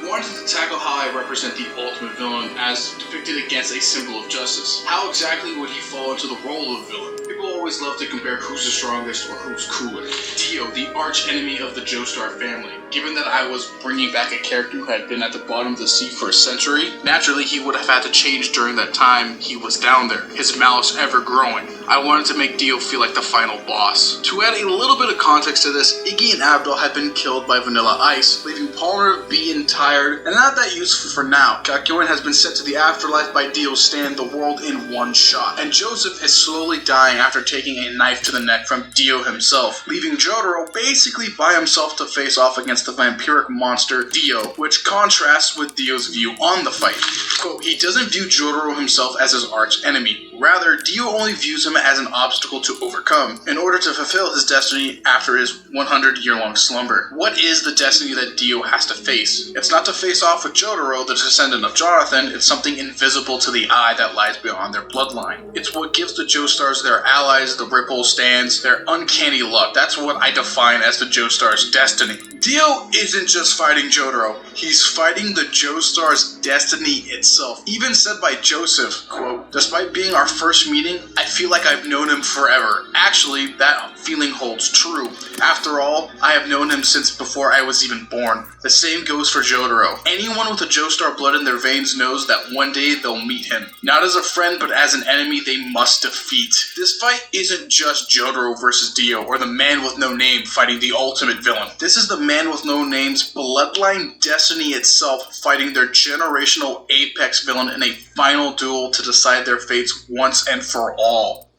wanted to tackle how I represent the ultimate villain as depicted against a symbol of justice. How exactly would he fall into the role of villain? People always love to compare who's the strongest or who's cooler. Dio, the arch enemy of the Joestar family. Given that I was bringing back a character who had been at the bottom of the sea for a century, naturally he would have had to change during that time he was down there, his malice ever growing. I wanted to make Dio feel like the final boss. To add a little bit of context to this, Iggy and Abdul had been killed by Vanilla Ice, leaving Palmer being tired and not that useful for now. Kakyoin has been sent to the afterlife by Dio's stand the world in one shot, and Joseph is slowly dying after taking a knife to the neck from Dio himself, leaving Jotaro basically by himself to face off against the vampiric monster Dio, which contrasts with Dio's view on the fight. Quote, he doesn't view Jotaro himself as his arch enemy. Rather, Dio only views him as an obstacle to overcome in order to fulfill his destiny after his 100-year-long slumber. What is the destiny that Dio has to face? It's not to face off with Jotaro, the descendant of Jonathan. It's something invisible to the eye that lies beyond their bloodline. It's what gives the Joestars their allies, the Ripple stands, their uncanny luck. That's what I define as the Joestars' destiny. Dio isn't just fighting Jotaro, he's fighting the Joestar's destiny itself. Even said by Joseph, quote, despite being our first meeting, I feel like I've known him forever. Actually, that feeling holds true. After all, I have known him since before I was even born. The same goes for Jotaro. Anyone with a Joestar blood in their veins knows that one day they'll meet him. Not as a friend, but as an enemy they must defeat. This fight isn't just Jotaro versus Dio, or the man with no name fighting the ultimate villain. This is the man with no name's bloodline destiny itself fighting their generational apex villain in a final duel to decide their fates once and for all.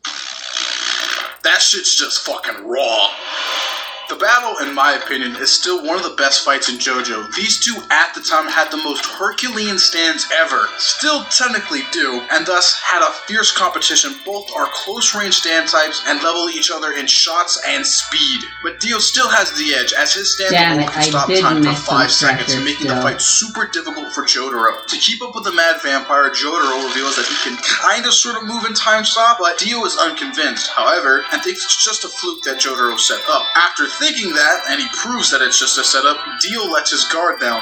That shit's just fucking raw. The battle, in my opinion, is still one of the best fights in JoJo. These two at the time had the most Herculean stands ever, still technically do, and thus had a fierce competition. Both are close-range stand types and level each other in shots and speed. But Dio still has the edge, as his stand alone can stop time for 5 seconds, making the fight super difficult for Jotaro. To keep up with the mad vampire, Jotaro reveals that he can kinda sorta move in time stop, but Dio is unconvinced, however, and thinks it's just a fluke that Jotaro set up. After thinking that, and he proves that it's just a setup, Dio lets his guard down.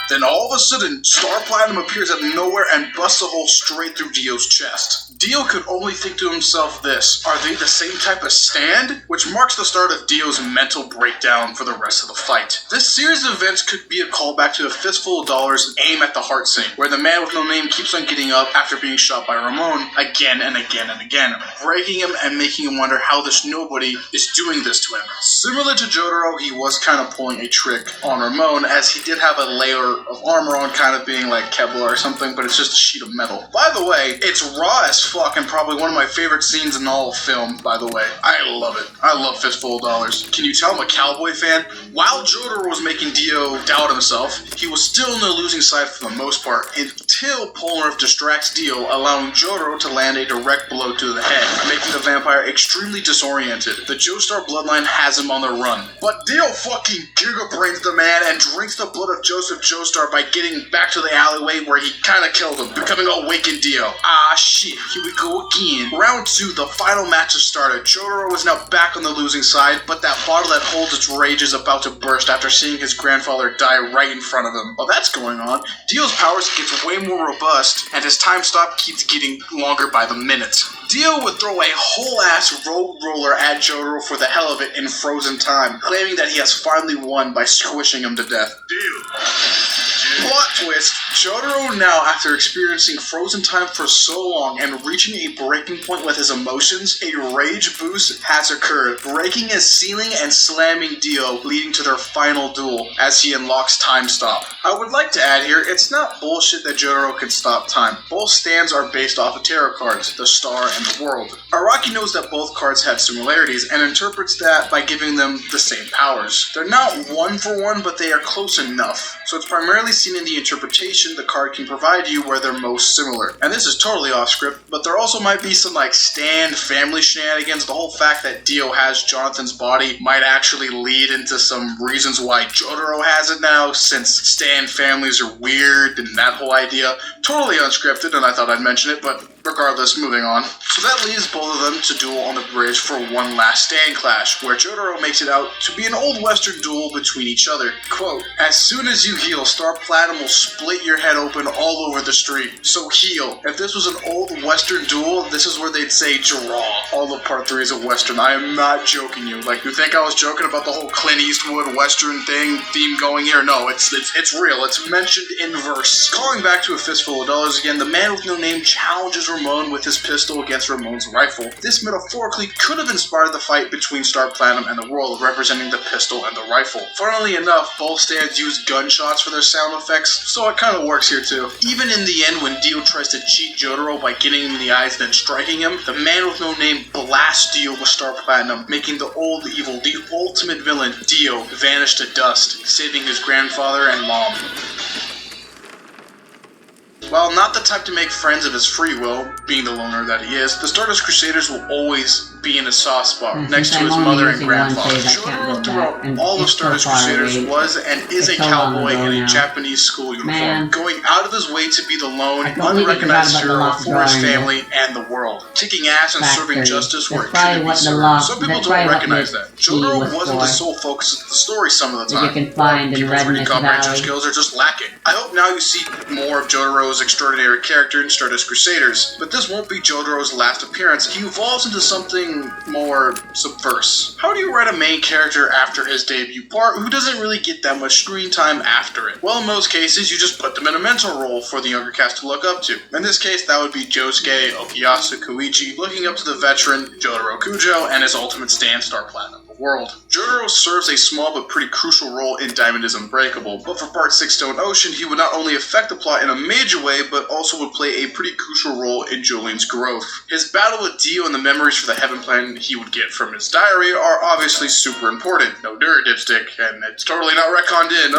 Then all of a sudden, Star Platinum appears out of nowhere and busts a hole straight through Dio's chest. Dio could only think to himself this, are they the same type of stand? Which marks the start of Dio's mental breakdown for the rest of the fight. This series of events could be a callback to A Fistful of Dollars' Aim at the Heart scene, where the man with no name keeps on getting up after being shot by Ramon again and again and again, breaking him and making him wonder how this nobody is doing this to him. Similar to Jotaro, he was kind of pulling a trick on Ramon, as he did have a layer of armor on, kind of being like Kevlar or something, but it's just a sheet of metal. By the way, it's raw as fuck and probably one of my favorite scenes in all of film, by the way. I love it. I love Fistful of Dollars. Can you tell I'm a cowboy fan? While Jotaro was making Dio doubt himself, he was still in the losing side for the most part, until Polnareff distracts Dio, allowing Jotaro to land a direct blow to the head, making the vampire extremely disoriented. The Joestar bloodline has him on the run. But Dio fucking giga-brains the man and drinks the blood of Joseph Joestar by getting back to the alleyway where he kinda killed him, becoming awakened Dio. Ah shit, here we go again. Round 2, the final match has started. Jotaro is now back on the losing side, but that bottle that holds its rage is about to burst after seeing his grandfather die right in front of him. While that's going on, Dio's powers gets way more robust, and his time stop keeps getting longer by the minute. Dio would throw a whole-ass road roller at Jotaro for the hell of it in frozen time, claiming that he has finally won by squishing him to death. Plot twist, Jotaro now, after experiencing frozen time for so long and reaching a breaking point with his emotions, a rage boost has occurred, breaking his ceiling and slamming Dio, leading to their final duel as he unlocks Time Stop. I would like to add here, it's not bullshit that Jotaro can stop time. Both stands are based off of tarot cards, the star and the world. Araki knows that both cards have similarities and interprets that by giving them the same powers. They're not one for one, but they are close enough. So it's primarily seen in the interpretation the card can provide you where they're most similar. And this is totally off script, but there also might be some like Stan family shenanigans. The whole fact that Dio has Jonathan's body might actually lead into some reasons why Jotaro has it now, since Stan families are weird and that whole idea. Totally unscripted, and I thought I'd mention it, but Regardless, moving on. So that leaves both of them to duel on the bridge for one last stand clash, where Jotaro makes it out to be an old western duel between each other. Quote, as soon as you heal, Star Platinum will split your head open all over the street. So heal. If this was an old western duel, this is where they'd say draw. All of part 3 is a western. I am not joking you. Like, you think I was joking about the whole Clint Eastwood western theme going here? No, it's real. It's mentioned in verse. Calling back to A Fistful of Dollars again, the man with no name challenges Ramon with his pistol against Ramon's rifle. This metaphorically could have inspired the fight between Star Platinum and the World, representing the pistol and the rifle. Funnily enough, both stands use gunshots for their sound effects, so it kind of works here too. Even in the end, when Dio tries to cheat Jotaro by getting him in the eyes and then striking him, the man with no name blasts Dio with Star Platinum, making the old evil, the ultimate villain, Dio, vanish to dust, saving his grandfather and mom. While not the type to make friends of his free will, being the loner that he is, the Stardust Crusaders will always be in a soft spot next to his mother and grandfather. Jotaro throughout all of Stardust Crusaders was and is a cowboy in a Japanese school uniform, going out of his way to be the lone, unrecognized hero for his family and the world. Kicking ass and serving justice where it couldn't be served. Some people don't recognize that. Jotaro wasn't the sole focus of the story some of the time. People's reading comprehension skills are just lacking. I hope now you see more of Jotaro's extraordinary character in Stardust Crusaders, but this won't be Jotaro's last appearance. He evolves into something more subversive. How do you write a main character after his debut part who doesn't really get that much screen time after it? Well, in most cases, you just put them in a mentor role for the younger cast to look up to. In this case, that would be Josuke Okuyasu Koichi looking up to the veteran Jotaro Kujo and his ultimate stand, Star Platinum World. Jotaro serves a small but pretty crucial role in Diamond is Unbreakable, but for Part 6 Stone Ocean, he would not only affect the plot in a major way, but also would play a pretty crucial role in Jolyne's growth. His battle with Dio and the memories for the Heaven Plan he would get from his diary are obviously super important. No dirt, dipstick, and it's totally not retconned in.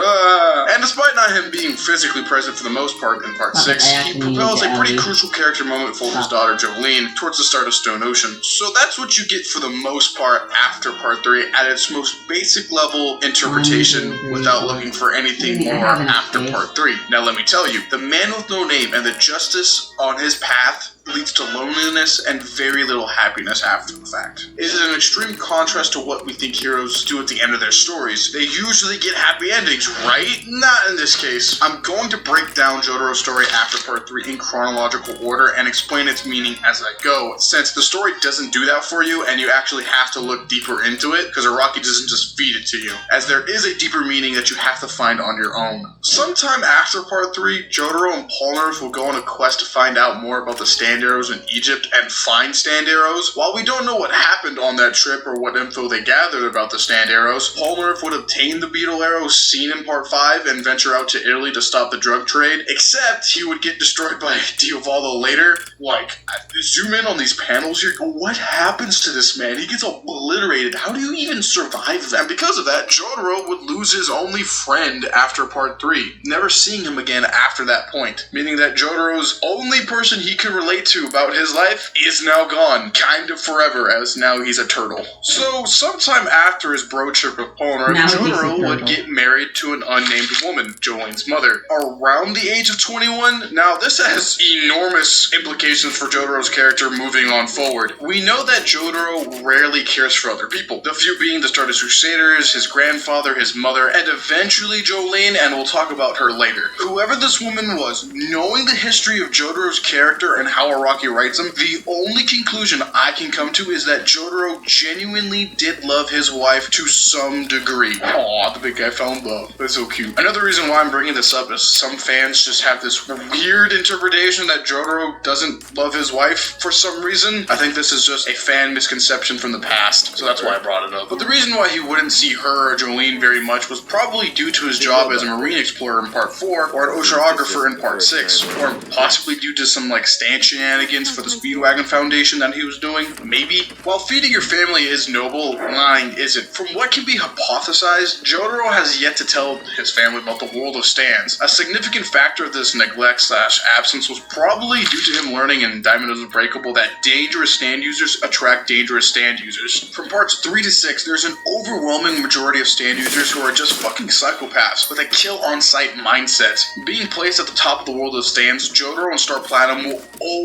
And despite not him being physically present for the most part in Part 6, he propels a pretty crucial character moment for his daughter Jolyne towards the start of Stone Ocean. So that's what you get for the most part after Part 3 at its most basic level interpretation without looking for anything more after Part 3. Now let me tell you, the man with no name and the justice on his path leads to loneliness and very little happiness after the fact. It is an extreme contrast to what we think heroes do at the end of their stories. They usually get happy endings, right? Not in this case. I'm going to break down Jotaro's story after Part 3 in chronological order and explain its meaning as I go, since the story doesn't do that for you and you actually have to look deeper into it, because Araki doesn't just feed it to you, as there is a deeper meaning that you have to find on your own. Sometime after Part 3, Jotaro and Polnareff will go on a quest to find out more about the stand arrows in Egypt and find stand arrows. While we don't know what happened on that trip or what info they gathered about the stand arrows, Polnareff would obtain the beetle arrows seen in Part 5 and venture out to Italy to stop the drug trade, except he would get destroyed by Diavaldo later. Like, zoom in on these panels here. What happens to this man? He gets obliterated. How do you even survive that? And because of that, Jotaro would lose his only friend after Part 3, never seeing him again after that point, meaning that Jotaro's only person he could relate to about his life is now gone, kind of forever, as now he's a turtle. So, sometime after his bro trip with Polnareff, Jotaro would get married to an unnamed woman, Jolyne's mother, around the age of 21. Now, this has enormous implications for Jotaro's character moving on forward. We know that Jotaro rarely cares for other people, the few being the Stardust Crusaders, his grandfather, his mother, and eventually Jolyne, and we'll talk about her later. Whoever this woman was, knowing the history of Jotaro's character and how Araki writes him, the only conclusion I can come to is that Jotaro genuinely did love his wife to some degree. Aw, the big guy fell in love. That's so cute. Another reason why I'm bringing this up is some fans just have this weird interpretation that Jotaro doesn't love his wife for some reason. I think this is just a fan misconception from the past, so that's why I brought it up. But the reason why he wouldn't see her or Jolyne very much was probably due to his job as a marine explorer in Part 4, or an oceanographer in Part 6, or possibly due to some stand shenanigans for the Speedwagon Foundation that he was doing, maybe. While feeding your family is noble, lying isn't. From what can be hypothesized, Jotaro has yet to tell his family about the world of stands. A significant factor of this neglect/absence was probably due to him learning in Diamond is Unbreakable that dangerous stand users attract dangerous stand users. From parts 3 to 6, there's an overwhelming majority of stand users who are just fucking psychopaths with a kill-on-sight mindset. Being placed at the top of the world of stands, Jotaro and Star Platinum will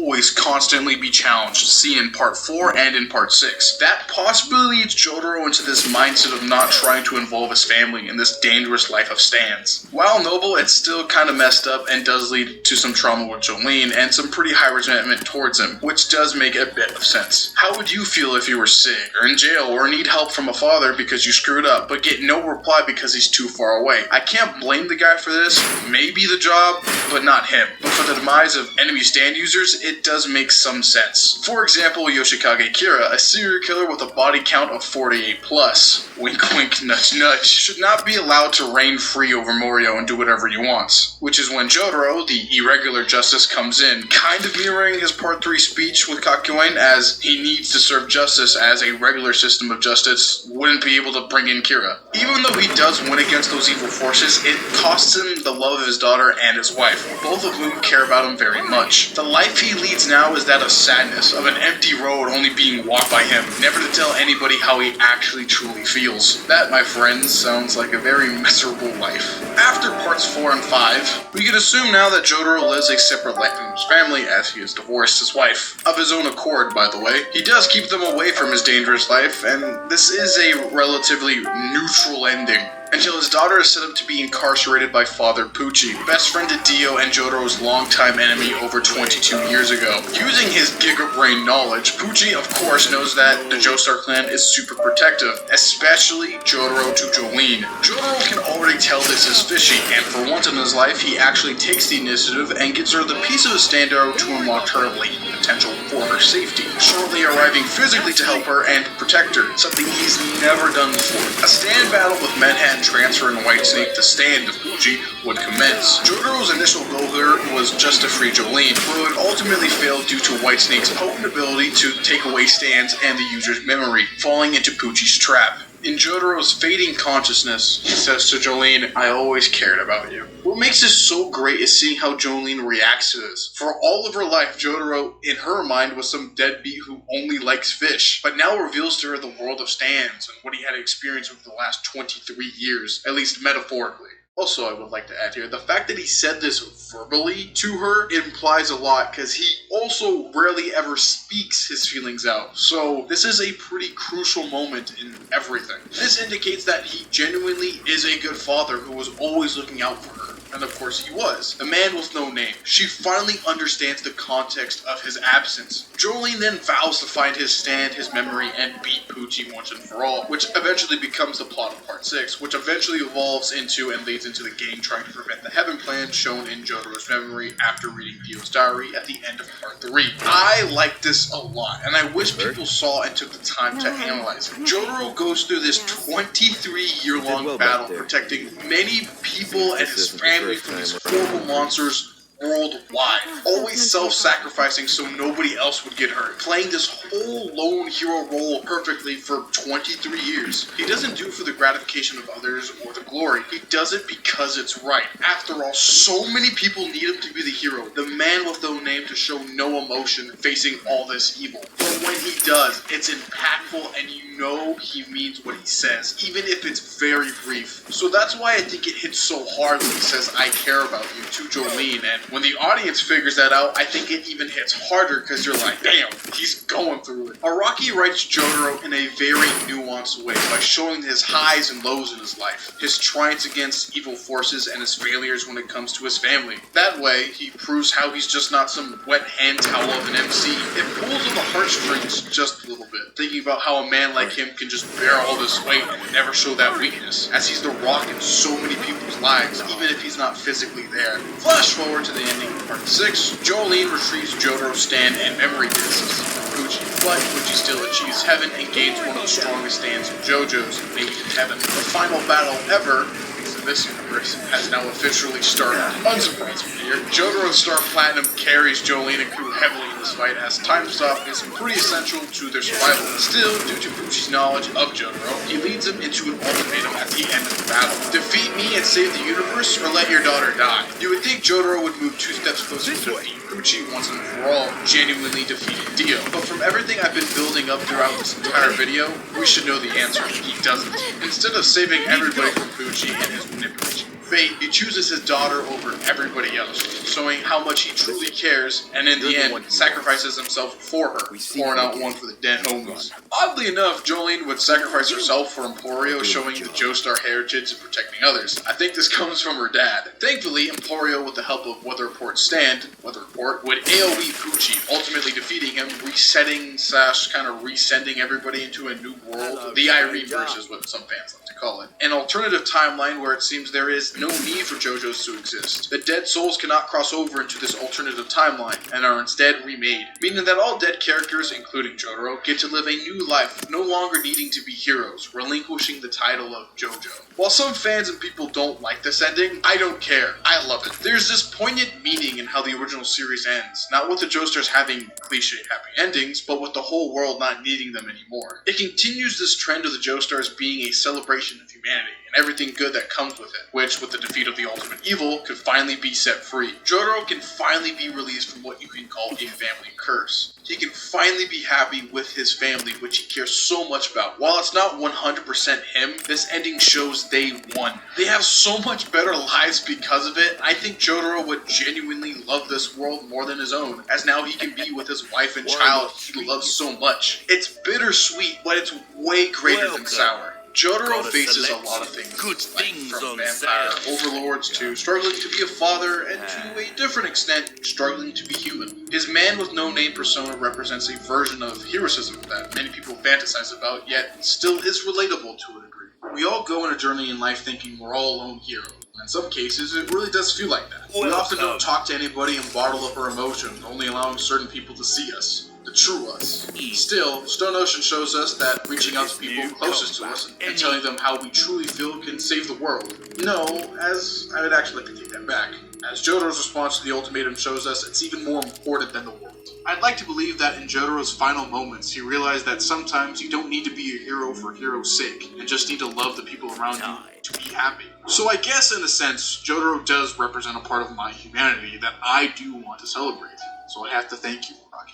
always constantly be challenged, seen in part 4 and in part 6. That possibly leads Jotaro into this mindset of not trying to involve his family in this dangerous life of stands. While noble, it's still kind of messed up and does lead to some trauma with Jolyne and some pretty high resentment towards him, which does make a bit of sense. How would you feel if you were sick, or in jail, or need help from a father because you screwed up, but get no reply because he's too far away? I can't blame the guy for this, maybe the job, but not him. But for the demise of enemy stand users, it does make some sense. For example, Yoshikage Kira, a serial killer with a body count of 48 plus, wink wink nudge nudge, should not be allowed to reign free over Morio and do whatever he wants. Which is when Jotaro, the irregular justice, comes in, kind of mirroring his part 3 speech with Kakyoin, as he needs to serve justice as a regular system of justice wouldn't be able to bring in Kira. Even though he does win against those evil forces, it costs him the love of his daughter and his wife, both of whom care about him very much. The life he leads now is that of sadness, of an empty road only being walked by him, never to tell anybody how he actually truly feels. That, my friends, sounds like a very miserable life. After parts 4 and 5, we can assume now that Jotaro lives a separate life from his family as he has divorced his wife. Of his own accord, by the way. He does keep them away from his dangerous life, and this is a relatively neutral ending. Until his daughter is set up to be incarcerated by Father Pucci, best friend to Dio and Jotaro's longtime enemy over 22 years ago. Using his Giga Brain knowledge, Pucci of course knows that the Joestar clan is super protective, especially Jotaro to Jolyne. Jotaro can already tell this is fishy, and for once in his life he actually takes the initiative and gives her the piece of his stand arrow to unlock her latent potential for her safety, shortly arriving physically to help her and protect her, something he's never done before. A stand battle with Manhattan Transfer and Whitesnake, the stand of Pucci, would commence. Jotaro's initial goal here was just to free Jolyne, but would ultimately fail due to Whitesnake's potent ability to take away stands and the user's memory, falling into Pucci's trap. In Jotaro's fading consciousness, he says to Jolyne, "I always cared about you." What makes this so great is seeing how Jolyne reacts to this. For all of her life, Jotaro, in her mind, was some deadbeat who only likes fish, but now reveals to her the world of stands and what he had experienced over the last 23 years, at least metaphorically. Also, I would like to add here, the fact that he said this verbally to her implies a lot, because he also rarely ever speaks his feelings out. So this is a pretty crucial moment in everything. This indicates that he genuinely is a good father who was always looking out for her. And of course he was. The man with no name. She finally understands the context of his absence. Jolyne then vows to find his stand, his memory, and beat Pucci once and for all, which eventually becomes the plot of part 6, which eventually evolves into and leads into the gang trying to prevent the Heaven Plan shown in Jotaro's memory after reading Dio's diary at the end of part 3. I like this a lot, and I wish people saw and took the time to analyze it. Jotaro goes through this 23-year-long battle protecting many people and his family from these horrible monsters worldwide, always self-sacrificing so nobody else would get hurt, playing this whole lone hero role perfectly for 23 years. He doesn't do it for the gratification of others or the glory, he does it because it's right. After all, so many people need him to be the hero, the man with no name to show no emotion facing all this evil. But when he does, it's impactful and you know he means what he says, even if it's very brief. So that's why I think it hits so hard when he says, "I care about you," to Jolyne, and when the audience figures that out, I think it even hits harder because you're like, damn, he's going through it. Araki writes Jotaro in a very nuanced way by showing his highs and lows in his life, his triumphs against evil forces and his failures when it comes to his family. That way, he proves how he's just not some wet hand towel of an MC. It pulls on the heartstrings just a little bit, thinking about how a man like him can just bear all this weight and never show that weakness, as he's the rock in so many people's lives, even if he's not physically there. Flash forward to the ending of part 6, Jolyne retrieves Jotaro's stand and memory discs from Pucci, but Pucci still achieves heaven and gains one of the strongest stands in JoJo's, namely Heaven. The final battle ever, at least in this universe, has now officially started. Unsurprisingly here, Jotaro Star Platinum carries Jolyne and crew heavily in this fight, as time stop is pretty essential to their survival. Still, due to Pucci's knowledge of Jotaro, he leads him into an ultimatum at the end of the battle. Defeat me and save the universe, or let your daughter die. You would think Jotaro would move 2 steps closer to defeat Pucci once and for all, genuinely defeating Dio. But from everything I've been building up throughout this entire video, we should know the answer. He doesn't. Instead of saving everybody from Pucci and his manipulation fate, he chooses his daughter over everybody else, showing how much he truly cares, and in the end, sacrifices himself for her, pouring out one for the dead homies. Oddly enough, Jolene would sacrifice herself for Emporio, showing the Joestar heritage and protecting others. I think this comes from her dad. Thankfully, Emporio, with the help of Weather Report Stand, would AoE Poochie, ultimately defeating him, resetting / kind of resending everybody into a new world. The Irene verse is what some fans like to call it. An alternative timeline where it seems there is no need for JoJo's to exist. The dead souls cannot cross over into this alternative timeline, and are instead remade, meaning that all dead characters, including Jotaro, get to live a new life, no longer needing to be heroes, relinquishing the title of JoJo. While some fans and people don't like this ending, I don't care. I love it. There's this poignant meaning in how the original series ends, not with the Joestars having cliche happy endings, but with the whole world not needing them anymore. It continues this trend of the Joestars being a celebration of humanity, and everything good that comes with it, which, with the defeat of the ultimate evil, could finally be set free. Jotaro can finally be released from what you can call a family curse. He can finally be happy with his family, which he cares so much about. While it's not 100% him, this ending shows they won. They have so much better lives because of it. I think Jotaro would genuinely love this world more than his own, as now he can be with his wife and child he loves so much. It's bittersweet, but it's way greater than sour. Jotaro faces a lot of things, from vampire overlords to struggling to be a father, and to a different extent, struggling to be human. His man with no name persona represents a version of heroism that many people fantasize about, yet still is relatable to a degree. We all go on a journey in life thinking we're all alone heroes. In some cases, it really does feel like that. We often don't talk to anybody and bottle up our emotions, only allowing certain people to see us. The true us. Still, Stone Ocean shows us that reaching out to people closest to us and telling them how we truly feel can save the world. No, as I would actually like to take that back. As Jotaro's response to the ultimatum shows us, it's even more important than the world. I'd like to believe that in Jotaro's final moments, he realized that sometimes you don't need to be a hero for hero's sake, and just need to love the people around you to be happy. So I guess in a sense, Jotaro does represent a part of my humanity that I do want to celebrate. So I have to thank you, Rocky.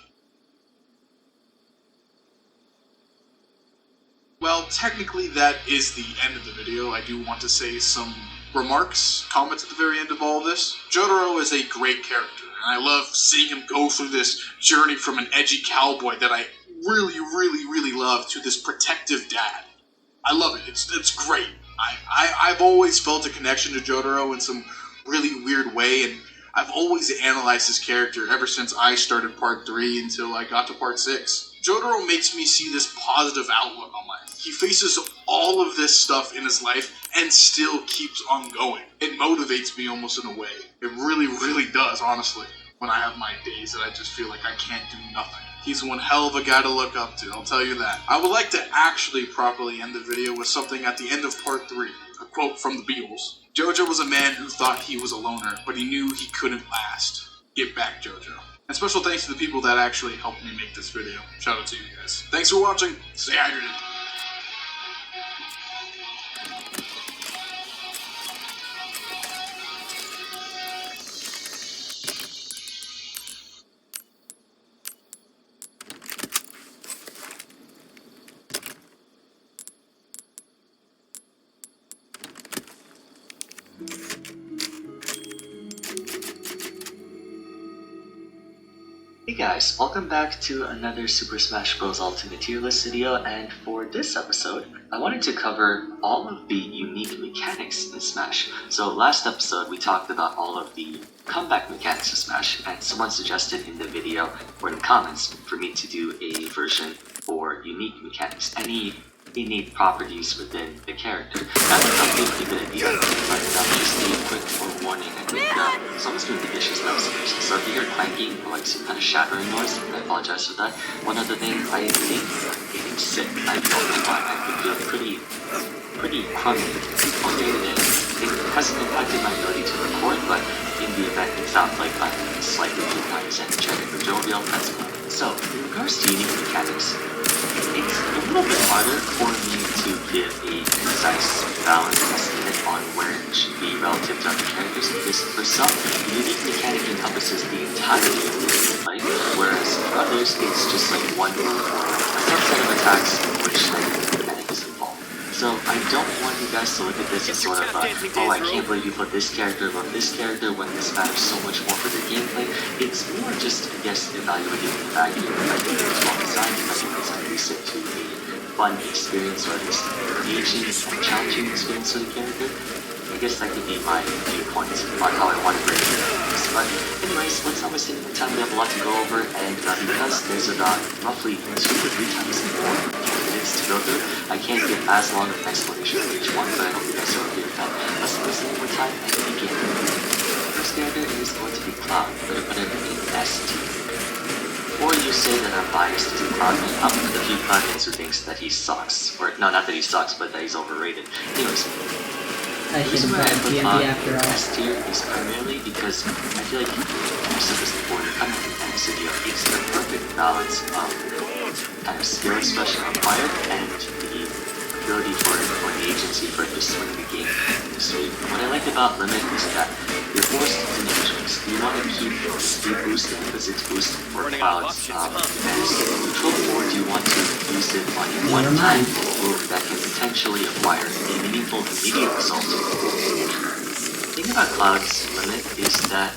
Well, technically that is the end of the video. I do want to say some comments at the very end of all of this. Jotaro is a great character, and I love seeing him go through this journey from an edgy cowboy that I really love to this protective dad. I love it. It's great. I've always felt a connection to Jotaro in some really weird way, and I've always analyzed his character ever since I started part 3 until I got to part 6. Jotaro makes me see this positive outlook on life. He faces all of this stuff in his life and still keeps on going. It motivates me almost in a way. It really does, honestly. When I have my days that I just feel like I can't do nothing. He's one hell of a guy to look up to, I'll tell you that. I would like to actually properly end the video with something at the end of part 3. A quote from the Beatles. Jojo was a man who thought he was a loner, but he knew he couldn't last. Get back, Jojo. And special thanks to the people that actually helped me make this video. Shout out to you guys. Thanks for watching. Stay hydrated. Hey guys, welcome back to another Super Smash Bros. Ultimate Tier List video, and for this episode, I wanted to cover all of the unique mechanics in Smash. So last episode, we talked about all of the comeback mechanics of Smash, and someone suggested in the video or in the comments for me to do a version for unique mechanics, any innate properties within the character. That would probably be a good idea, but just a quick forewarning, I think someone's doing the dishes downstairs, so if you hear clanking or like some kind of shattering noise, I apologize for that. One other thing, I think getting sick, I don't know why, I've been feeling pretty crummy all day today. It hasn't impacted my ability to record, but in the event it sounds like I'm slightly too nice and chatting for jovial, that's fine. So, in regards to unique mechanics, it's a little bit harder for me to give a concise, balanced estimate on where it should be relative to other characters, because for some, the unique mechanic encompasses the entirety of the fight, whereas for others, it's just like one move or a subset of attacks in which like the mechanic is involved. So I don't want you guys to look at this as sort of oh, I can't believe you put this character above this character when this matters so much more for the gameplay. It's more just, I guess, evaluating the value if I think it's well designed, if I think it's conducive to a fun experience or at least engaging and challenging experience for the character. I guess that could be my viewpoint on how I want to bring it this. But anyways, let's not waste any more time. We have a lot to go over, and because there's about roughly 2 to 3 times more candidates to go through, I can't give as long of an explanation for each one, but I hope you guys are okay with that. Let's not waste any more time and begin. First character is going to be Cloud. We're going to put him in S tier. Or you say that I'm biased to Cloud, I'm with a few Cloudmates who thinks that he sucks. Or, no, not that he sucks, but that he's overrated. Anyways, I the should reason why I have put TNT on after all. S tier is primarily because I feel like, I've said this before, in kind of mechanics video, it's the perfect balance of kind of skill expression required and the ability for the agency for it to swing the game. So what I like about Limit is that you're forced to make choice. Do you want to keep speed boost and physics boost for Cloud's as neutral, or do you want to use it on a one-time move that can potentially acquire a meaningful immediate result? The thing about Cloud's Limit is that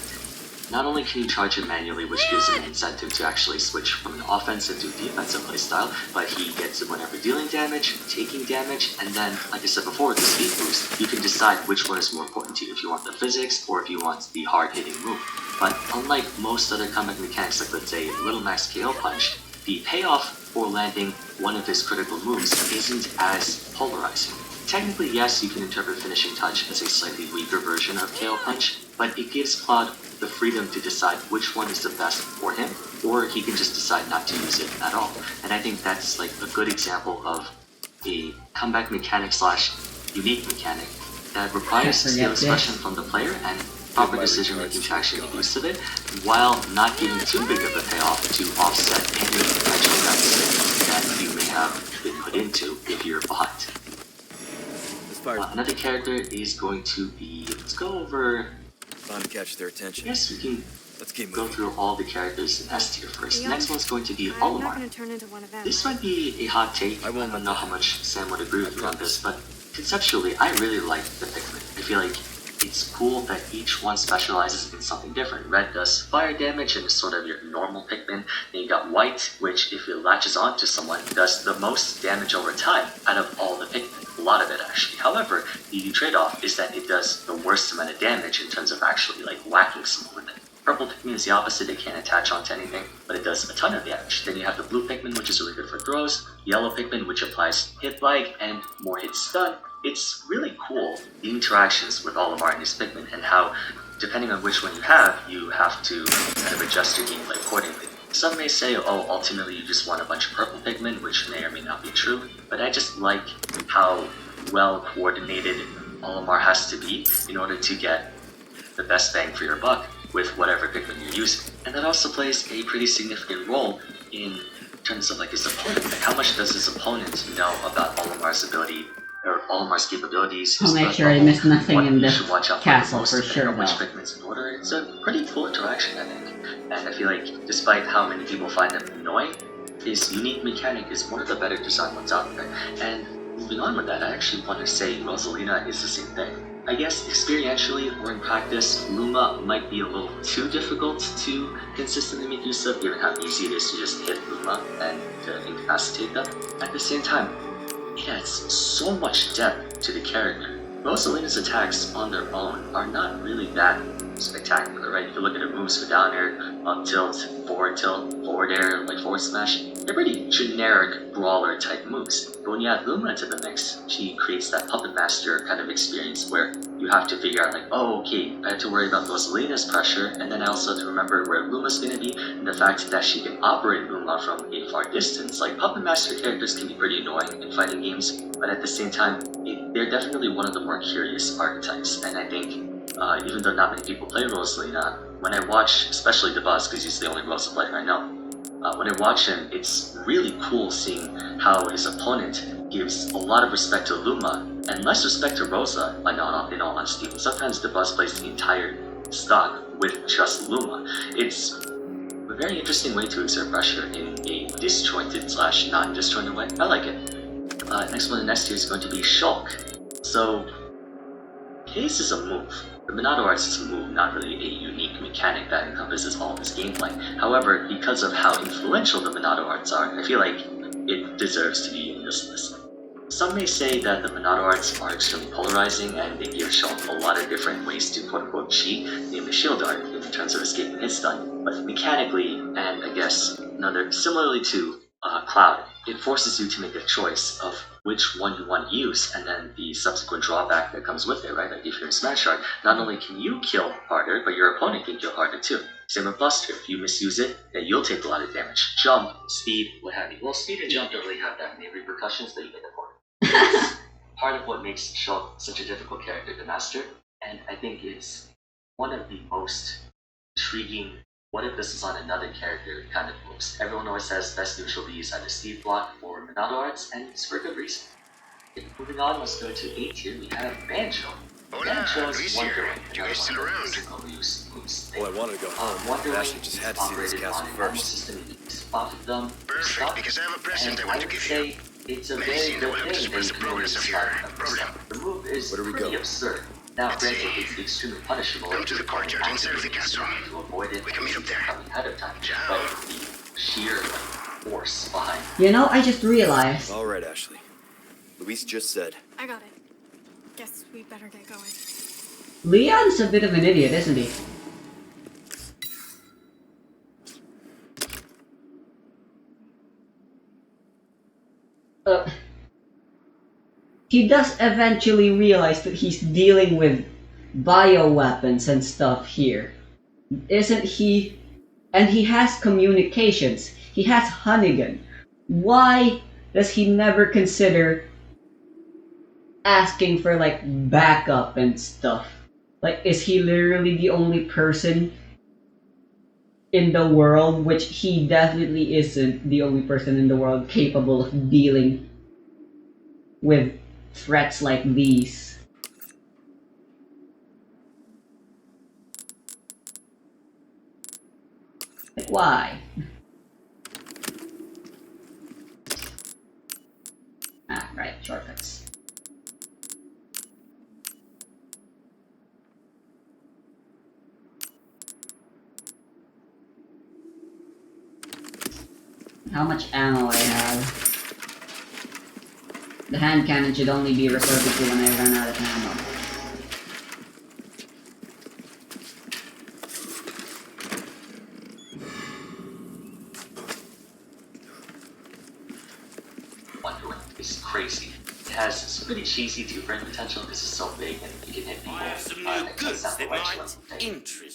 not only can you charge it manually, which gives him an incentive to actually switch from an offensive to defensive playstyle, but he gets it whenever dealing damage, taking damage, and then, like I said before, with the speed boost, you can decide which one is more important to you, if you want the physics or if you want the hard-hitting move. But unlike most other combat mechanics, like let's say Little Max KO Punch, the payoff for landing one of his critical moves isn't as polarizing. Technically, yes, you can interpret Finishing Touch as a slightly weaker version of KO Punch, but it gives Cloud the freedom to decide which one is the best for him, or he can just decide not to use it at all. And I think that's like a good example of a comeback mechanic / unique mechanic that requires skill expression from the player and proper decision making to actually make use of it, while not giving too big of a payoff to offset any potential deficit that you may have been put into if you're behind. Another character is going to be, let's go over, Time to catch their attention. yes, we can Let's keep go moving. through all the characters in S tier first. Leon? Next one's going to be I'm not Olimar. gonna turn into one of them. This might be a hot take. I I won't don't know how much Sam would agree with me on this, but conceptually, I really like the Pikmin. I feel like it's cool that each one specializes in something different. Red does fire damage and is sort of your normal Pikmin. Then you got White, which if it latches onto someone, does the most damage over time out of all the Pikmin. A lot of it actually. However, the trade-off is that it does the worst amount of damage in terms of actually like whacking someone with it. Purple Pikmin is the opposite, it can't attach onto anything, but it does a ton of damage. Then you have the blue Pikmin, which is really good for throws, yellow Pikmin, which applies hit lag and more hit stun. It's really cool, the interactions with Olimar and his Pikmin, and how, depending on which one you have to kind of adjust your gameplay accordingly. Some may say, oh, ultimately you just want a bunch of purple Pikmin, which may or may not be true, but I just like how well coordinated Olimar has to be in order to get the best bang for your buck with whatever Pikmin you're using. And that also plays a pretty significant role in terms of like his opponent. Like how much does his opponent know about Olimar's ability or Olimar's capabilities? I'll his make threat sure I level, miss nothing what in you the should watch out castle for, the most, for depending sure, on which though. Pikmin's in order. It's a pretty cool interaction, I think. And I feel like despite how many people find them annoying, his unique mechanic is one of the better designed ones out there. And moving on with that, I actually want to say Rosalina is the same thing. I guess experientially or in practice, Luma might be a little too difficult to consistently make use of, given how easy it is to just hit Luma and to incapacitate them. At the same time, it adds so much depth to the character. Rosalina's attacks on their own are not really that spectacular, right? If you look at her moves for down air, up tilt, forward air, like forward smash, they're pretty generic brawler type moves. But when you add Luma into the mix, she creates that Puppet Master kind of experience where you have to figure out like, oh, okay, I have to worry about Rosalina's pressure, and then I also have to remember where Luma's gonna be, and the fact that she can operate Luma from a far distance. Like, Puppet Master characters can be pretty annoying in fighting games, but at the same time, they're definitely one of the more curious archetypes, and I think even though not many people play Rosalina, when I watch, especially Dabuz, because he's the only Rosa player I know, when I watch him, it's really cool seeing how his opponent gives a lot of respect to Luma, and less respect to Rosa, in all honesty. Sometimes Dabuz plays the entire stock with just Luma. It's a very interesting way to exert pressure in a disjointed / non-disjointed way. I like it. Next one in S tier is going to be Shulk. So, Haze is a move. The Monado Arts is a move, not really a unique mechanic that encompasses all of this gameplay. However, because of how influential the Monado Arts are, I feel like it deserves to be in this list. Some may say that the Monado Arts are extremely polarizing and they give Shulk a lot of different ways to quote-unquote cheat, named the Shield Art, in terms of escaping hit stun. But mechanically, and I guess similarly to Cloud, it forces you to make a choice of which one you want to use, and then the subsequent drawback that comes with it, right? Like if you're in Smash Art, not only can you kill harder, but your opponent can kill harder too. Same with Buster. If you misuse it, then you'll take a lot of damage. Jump, speed, what have you. Well, speed and jump don't really have that many repercussions that you can afford. Part of what makes Shulk such a difficult character to master, and I think it's one of the most intriguing what if this is on another character kind of moves. Everyone always says best neutral to use either Steve Block or Monado Arts, and it's for good reason. Okay, moving on, let's go to A tier. We have Banjo. Banjo's Wondering. You guys still around? Well, I wanted to go home. Wondering Ashley just had to see this castle first. System. You can spot of them. Perfect, because I have a present I want to give you. It's a Amazing, very we'll have good to thing suppress that the you can progress of always your spot program. The move is Where do we pretty go? absurd. Now, Let's granted, see. it's extremely punishable. Come to the courtyard inside of the castle. To avoid it, We can meet up there. coming ahead of time. Ciao. But the sheer force behind You know, I just realized. All right, Ashley. Luis just said. I got it. Guess we better get going. Leon's a bit of an idiot, isn't he? He does eventually realize that he's dealing with bioweapons and stuff here. Isn't he? And he has communications. He has Hunnigan. Why does he never consider asking for like backup and stuff? Like, is he literally the only person in the world, which he definitely isn't the only person in the world capable of dealing with threats like these? Like, why? Ah, right, shortcuts. How much ammo I have? The hand cannon should only be resorted to when I run out of ammo. Wondering is crazy. It has some pretty cheesy two-frame potential because it's so big and you can hit people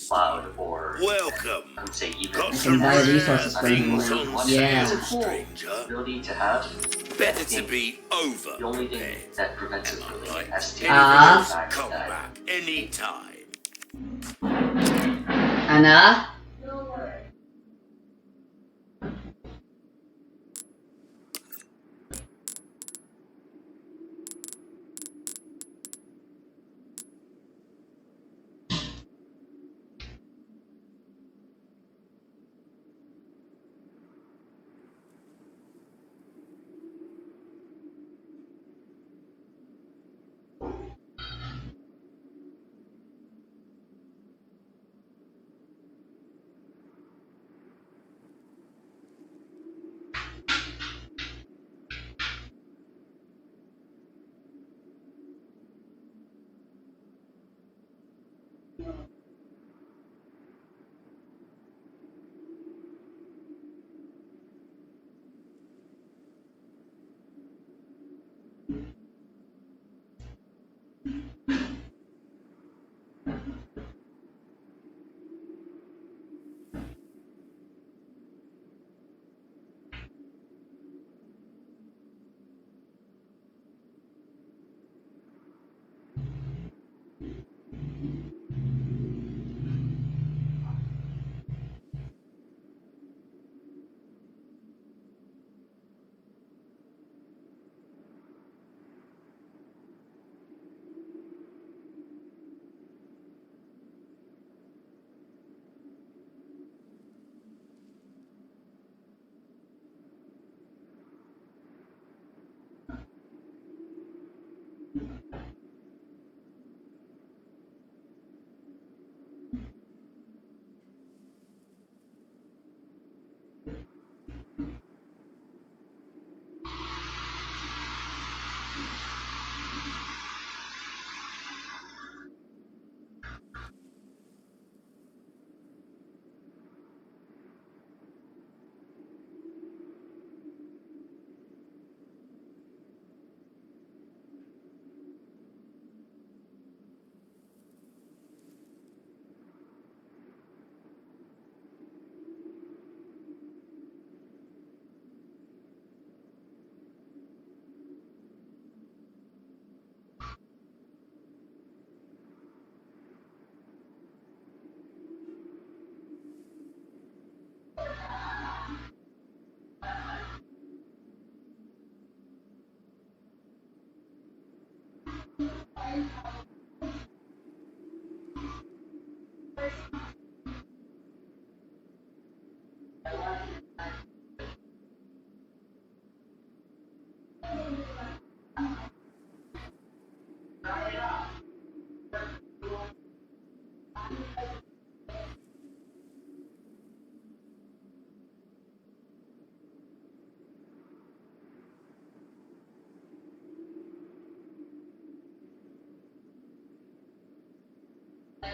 Cloud or Welcome. I would say even Got I can some buy rare resources for him. things on Yeah. sale, It's a cool stranger. ability to have. Better to be over. The only thing that prevents it from being S tier Ah. is the fact Come that back anytime. Anna?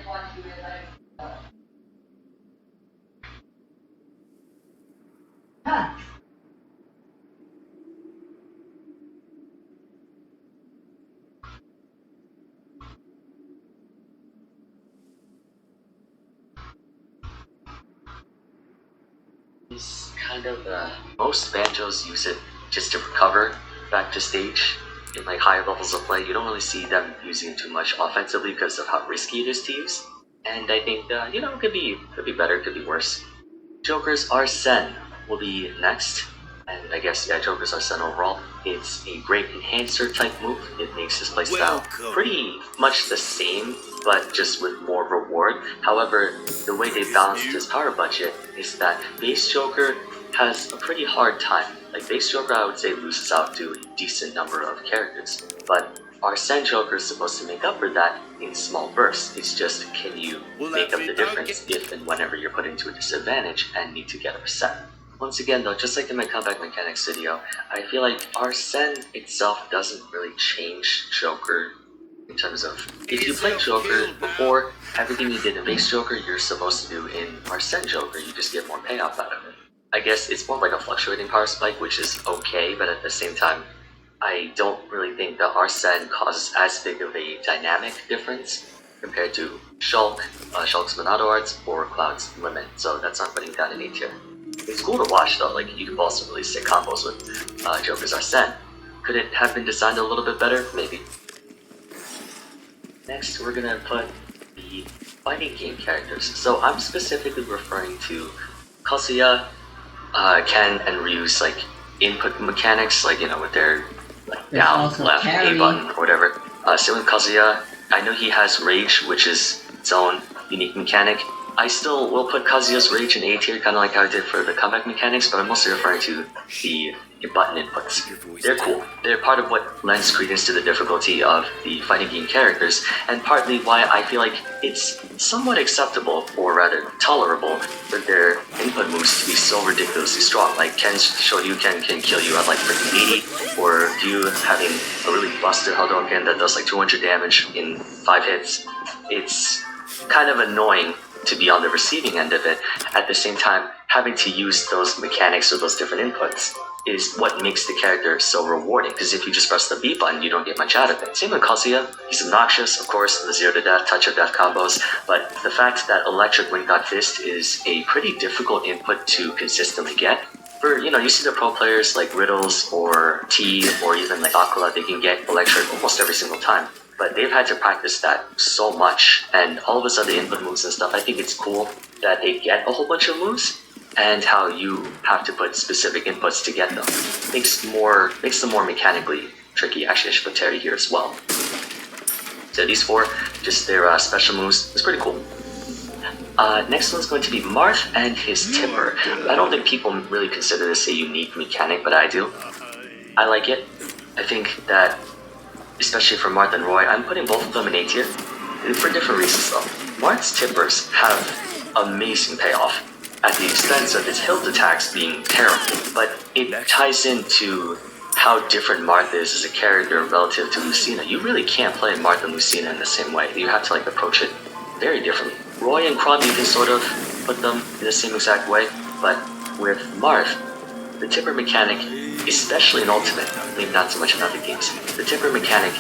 Ah. It's kind of most banjos use it just to recover back to stage. In like higher levels of play, you don't really see them using it too much offensively because of how risky it is to use. And I think it could be better, could be worse. Joker's Arsene will be next. And I guess Joker's Arsene overall. It's a great enhancer type move. It makes his playstyle Welcome. pretty much the same, but just with more reward. However, the way they balanced his power budget is that base Joker has a pretty hard time. Like base Joker, I would say loses out to a decent number of characters, but Arsene Joker is supposed to make up for that in small bursts. It's just, can you Will make that up be the difference if and whenever you're put into a disadvantage and need to get a reset? Once again though, just like in my comeback mechanics video, I feel like Arsene itself doesn't really change Joker in terms of, if you play Joker before, everything you did in base Joker, you're supposed to do in Arsene Joker, you just get more payoff out of it. I guess it's more like a fluctuating power spike, which is okay, but at the same time, I don't really think that Arsene causes as big of a dynamic difference compared to Shulk, Shulk's Monado Arts, or Cloud's Limit, so that's not putting down in A tier. It's cool to watch though, like you can also really sick combos with Joker's Arsene. Could it have been designed a little bit better? Maybe. Next, we're gonna put the fighting game characters. So I'm specifically referring to Kazuya, Ken, and Ryu's like input mechanics, like with their like There's down, also left, Carry. A button, or whatever. So with Kazuya, I know he has Rage, which is its own unique mechanic. I still will put Kazuya's Rage in A tier, kind of like how I did for the comeback mechanics, but I'm mostly referring to the button inputs. They're cool. They're part of what lends credence to the difficulty of the fighting game characters, and partly why I feel like it's somewhat acceptable, or rather tolerable, for their input moves to be so ridiculously strong. Like Ken's Shoryuken can kill you at like freaking 80, or you having a really busted Hadouken that does like 200 damage in 5 hits. It's kind of annoying to be on the receiving end of it. At the same time, having to use those mechanics or those different inputs is what makes the character so rewarding, because if you just press the B button, you don't get much out of it. Same with Kazuya. He's obnoxious, of course, the 0 to death, touch of death combos, but the fact that Electric Wing Dot Fist is a pretty difficult input to consistently get. For, you see the pro players like Riddles or T or even like Aquila, they can get Electric almost every single time. But they've had to practice that so much, and all of a sudden the input moves and stuff, I think it's cool that they get a whole bunch of moves, and how you have to put specific inputs to get them. Makes them more mechanically tricky. Actually, I should put Terry here as well. So these four, just their special moves, it's pretty cool. Next one's going to be Marth and his Tipper. I don't think people really consider this a unique mechanic, but I do. I like it. I think that, especially for Marth and Roy, I'm putting both of them in A tier, for different reasons though. Marth's Tippers have amazing payoff, at the expense of his hilt attacks being terrible, but it ties into how different Marth is as a character relative to Lucina. You really can't play Marth and Lucina in the same way. You have to approach it very differently. Roy and Crumb, you can sort of put them in the same exact way, but with Marth, the Tipper mechanic, especially in Ultimate, maybe not so much in other games, the Tipper mechanic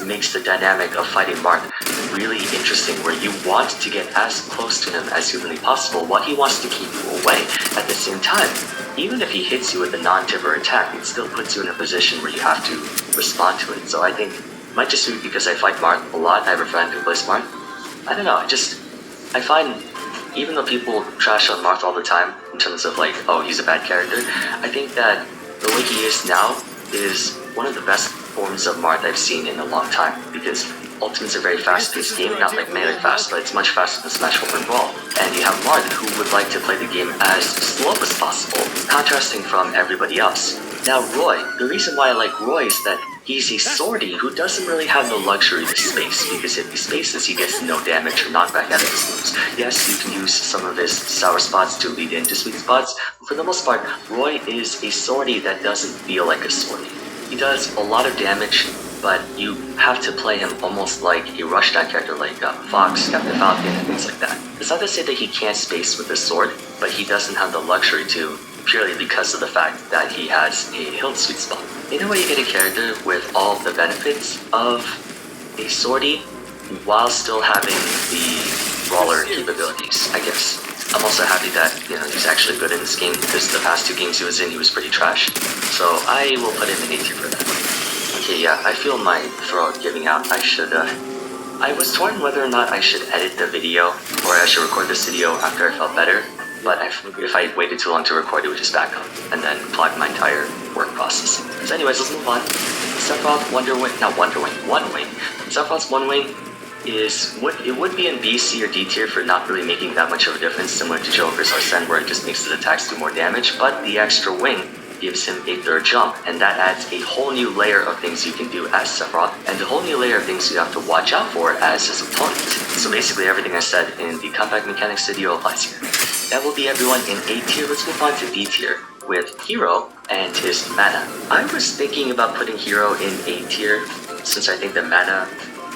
makes the dynamic of fighting Marth really interesting, where you want to get as close to him as humanly possible while he wants to keep you away. At the same time, even if he hits you with a non-Tipper attack, it still puts you in a position where you have to respond to it. So I think it might just be because I fight Marth a lot. I have a friend who plays Marth. I don't know, I find, even though people trash on Marth all the time in terms of oh, he's a bad character, I think that the way he is now is one of the best forms of Marth I've seen in a long time, because Ultimate's a very fast-paced game, not like Melee fast, but it's much faster than Smash 4 and Brawl. And you have Marth, who would like to play the game as slow as possible, contrasting from everybody else. Now Roy, the reason why I like Roy is that he's a swordy who doesn't really have the luxury of space, because if he spaces, he gets no damage or knockback out of his moves. Yes, you can use some of his sour spots to lead into sweet spots, but for the most part, Roy is a swordy that doesn't feel like a swordy. He does a lot of damage but you have to play him almost like a rushdown character like Fox, Captain Falcon, and things like that. It's not to say that he can't space with his sword, but he doesn't have the luxury to, purely because of the fact that he has a hilt sweet spot. In a way, you get a character with all the benefits of a swordie, while still having the brawler capabilities, I guess. I'm also happy that, he's actually good in this game, because the past 2 games he was in, he was pretty trash. So I will put him in A tier for that. Okay, yeah, I feel my throat giving out. I was torn whether or not I should edit the video, or I should record this video after I felt better, but if I waited too long to record, it would just back up, and then clog my entire work process. So anyways, let's move on. Sephiroth One Wing. Sephiroth's One Wing would be in B, C, or D tier for not really making that much of a difference, similar to Joker's Arsene, where it just makes his attacks do more damage, but the extra wing gives him a 3rd jump, and that adds a whole new layer of things you can do as Sephiroth, and a whole new layer of things you have to watch out for as his opponent. So basically everything I said in the comeback mechanics video applies here. That will be everyone in A tier. Let's move on to B tier with Hero and his mana. I was thinking about putting Hero in A tier, since I think the mana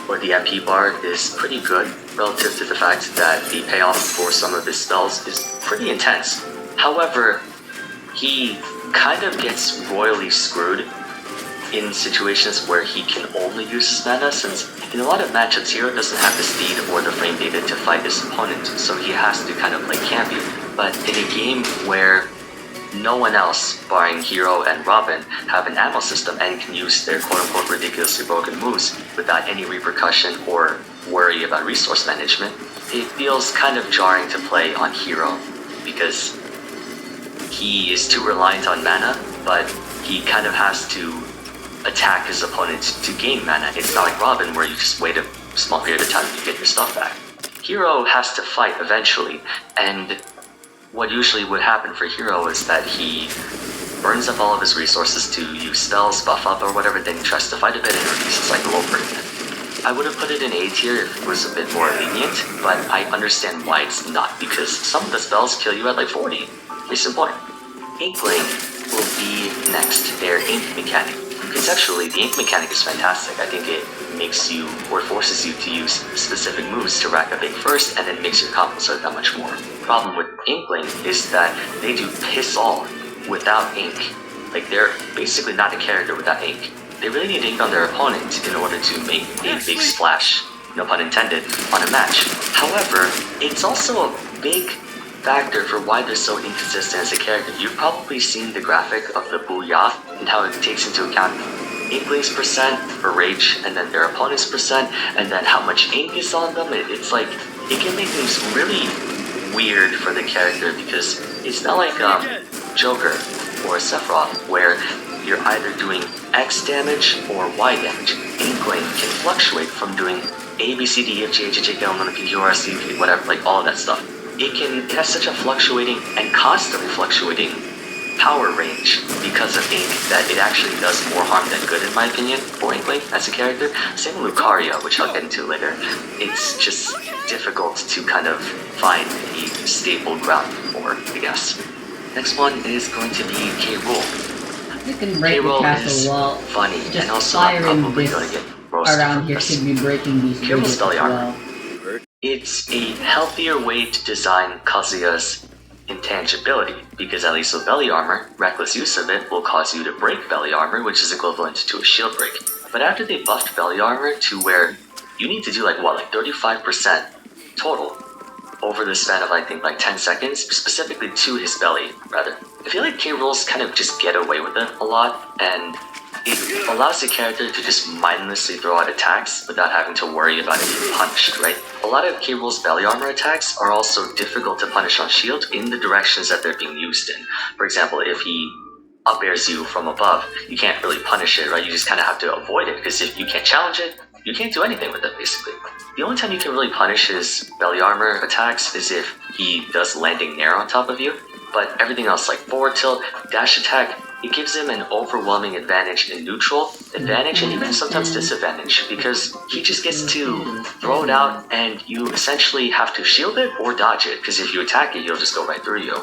or the MP bar is pretty good relative to the fact that the payoff for some of his spells is pretty intense. However, he kind of gets royally screwed in situations where he can only use his mana, since in a lot of matchups, Hero doesn't have the speed or the frame data to fight his opponent, so he has to kind of play campy. But in a game where no one else, barring Hero and Robin, have an ammo system and can use their quote-unquote ridiculously broken moves without any repercussion or worry about resource management, it feels kind of jarring to play on Hero, because he is too reliant on mana, but he kind of has to attack his opponent to gain mana. It's not like Robin, where you just wait a small period of time to get your stuff back. Hero has to fight eventually, and what usually would happen for Hero is that he burns up all of his resources to use spells, buff up, or whatever, then he tries to fight a bit and repeats the cycle over again. I would have put it in A tier if it was a bit more lenient, but I understand why it's not, because some of the spells kill you at like 40. Case in point, Inkling will be next, their ink mechanic. Conceptually, the ink mechanic is fantastic. I think it makes you, or forces you to use specific moves to rack up ink first, and then makes your combos hurt that much more. Problem with Inkling is that they do piss all without ink. Like, they're basically not a character without ink. They really need ink on their opponent in order to make a big splash, no pun intended, on a match. However, it's also a big factor for why they're so inconsistent as a character. You've probably seen the graphic of the Booyah and how it takes into account Inkling's percent for rage, and then their opponent's percent, and then how much ink is on them. It's like, it can make things really weird for the character, because it's not like Joker or Sephiroth, where you're either doing X damage or Y damage. Inkling can fluctuate from doing A, B, C, D, E, F, G, H, I, J, K, L, M, N, O, P, Q, R, S, T, U, V, whatever, like all of that stuff. It has such a fluctuating and constantly fluctuating power range because of ink that it actually does more harm than good, in my opinion, for Inkling as a character. Same with Lucario, which I'll get into later. It's just difficult to kind of find a stable ground for, I guess. Next one is going to be K. Rool. You can break the castle wall. Funny, Just and also I'm firing probably this going to get roasted around for here this. should be breaking these K. Rool's bridges as belly armor. well. It's a healthier way to design Kazuya's intangibility, because at least with belly armor, reckless use of it will cause you to break belly armor, which is equivalent to a shield break. But after they buffed belly armor to where you need to do like 35% total over the span of I think like 10 seconds, specifically to his belly, rather. I feel like K. Rool's kind of just get away with it a lot, and it allows the character to just mindlessly throw out attacks without having to worry about it being punished, right? A lot of K. Rool's belly armor attacks are also difficult to punish on shield in the directions that they're being used in. For example, if he up-airs you from above, you can't really punish it, right? You just kind of have to avoid it, because if you can't challenge it, you can't do anything with it, basically. The only time you can really punish his belly armor attacks is if he does landing nair on top of you, but everything else like forward tilt, dash attack, it gives him an overwhelming advantage in neutral, advantage, and even sometimes disadvantage, because he just gets to throw it out and you essentially have to shield it or dodge it, because if you attack it, you'll just go right through you.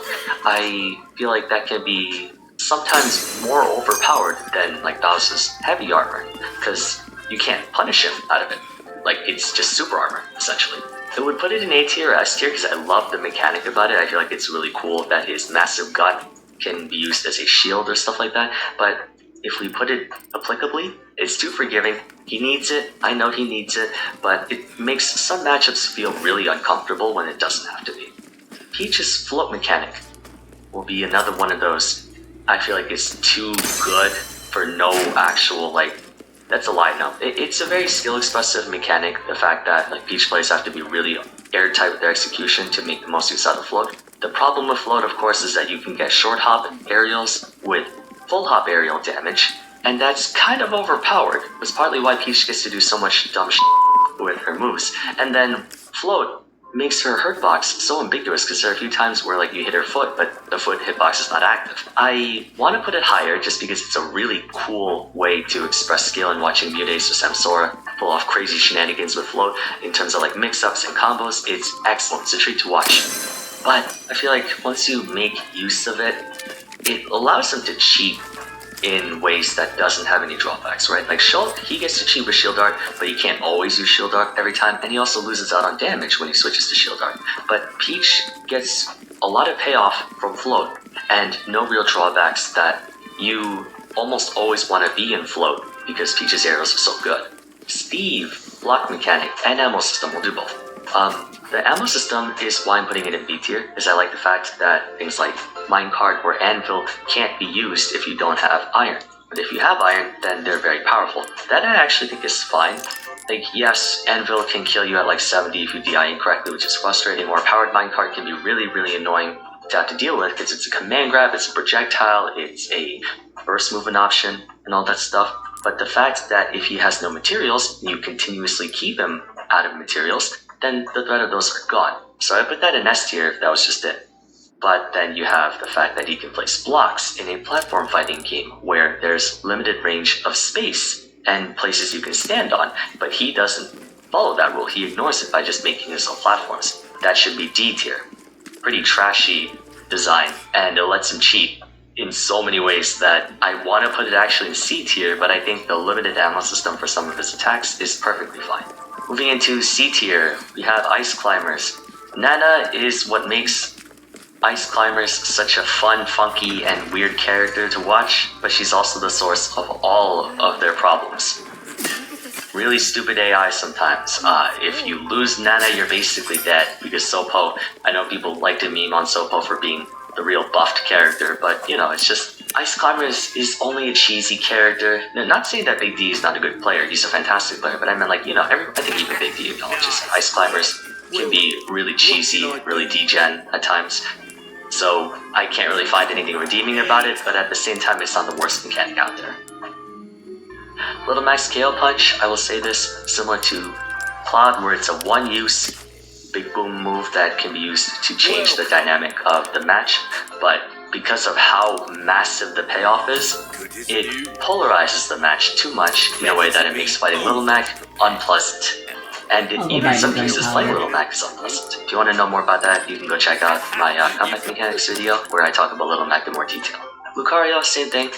I feel like that can be sometimes more overpowered than like Bowser's heavy armor, because you can't punish him out of it. Like, it's just super armor, essentially. I would put it in A tier or S tier because I love the mechanic about it. I feel like it's really cool that his massive gut can be used as a shield or stuff like that. But if we put it applicably, it's too forgiving. He needs it, I know he needs it, but it makes some matchups feel really uncomfortable when it doesn't have to be. Peach's float mechanic will be another one of those. I feel like it's too good for no actual, like, that's a lie, no. It's a very skill-expressive mechanic, the fact that like Peach players have to be really airtight with their execution to make the most use out of float. The problem with float, of course, is that you can get short hop aerials with full hop aerial damage, and that's kind of overpowered. It's partly why Peach gets to do so much dumb shit with her moves. And then float makes her hurtbox so ambiguous because there are a few times where like you hit her foot, but the foot hitbox is not active. I want to put it higher just because it's a really cool way to express skill in watching Mutace or Samsora pull off crazy shenanigans with float in terms of like mix-ups and combos. It's excellent. It's a treat to watch. But I feel like once you make use of it, it allows them to cheat in ways that doesn't have any drawbacks, right? Like Shulk, he gets to cheat with Shield Dart, but he can't always use Shield Dart every time, and he also loses out on damage when he switches to Shield Dart. But Peach gets a lot of payoff from float, and no real drawbacks that you almost always want to be in float because Peach's arrows are so good. Steve, block mechanic, and ammo system will do both. The ammo system is why I'm putting it in B tier, is I like the fact that things like minecart or anvil can't be used if you don't have iron. But if you have iron, then they're very powerful. That I actually think is fine. Like, yes, anvil can kill you at like 70 if you DI incorrectly, which is frustrating, or powered minecart can be really, really annoying to have to deal with because it's a command grab, it's a projectile, it's a burst movement option, and all that stuff. But the fact that if he has no materials, you continuously keep him out of materials, then the threat of those are gone. So I put that in S tier if that was just it. But then you have the fact that he can place blocks in a platform fighting game where there's limited range of space and places you can stand on, but he doesn't follow that rule. He ignores it by just making his own platforms. That should be D tier. Pretty trashy design, and it lets him cheat in so many ways that I want to put it actually in C tier, but I think the limited ammo system for some of his attacks is perfectly fine. Moving into C tier, we have Ice Climbers. Nana is what makes Ice Climbers such a fun, funky, and weird character to watch, but she's also the source of all of their problems. Really stupid AI sometimes. If you lose Nana, you're basically dead, because Sopo, I know people like to meme on Sopo for being the real buffed character, but you know, it's just, Ice Climbers is only a cheesy character. No, not saying that Big D is not a good player, he's a fantastic player, but I meant like, you know, I think even Big D acknowledges that Ice Climbers can be really cheesy, really degen at times. So I can't really find anything redeeming about it, but at the same time, it's not the worst mechanic out there. Little Max KO Punch, I will say this, similar to Claude, where it's a one-use big boom move that can be used to change the dynamic of the match, but because of how massive the payoff is, it polarizes the match too much in a way that it makes fighting Little Mac unpleasant. And even some cases playing Little Mac is unpleasant. If you want to know more about that, you can go check out my combat mechanics video where I talk about Little Mac in more detail. Lucario, same thing.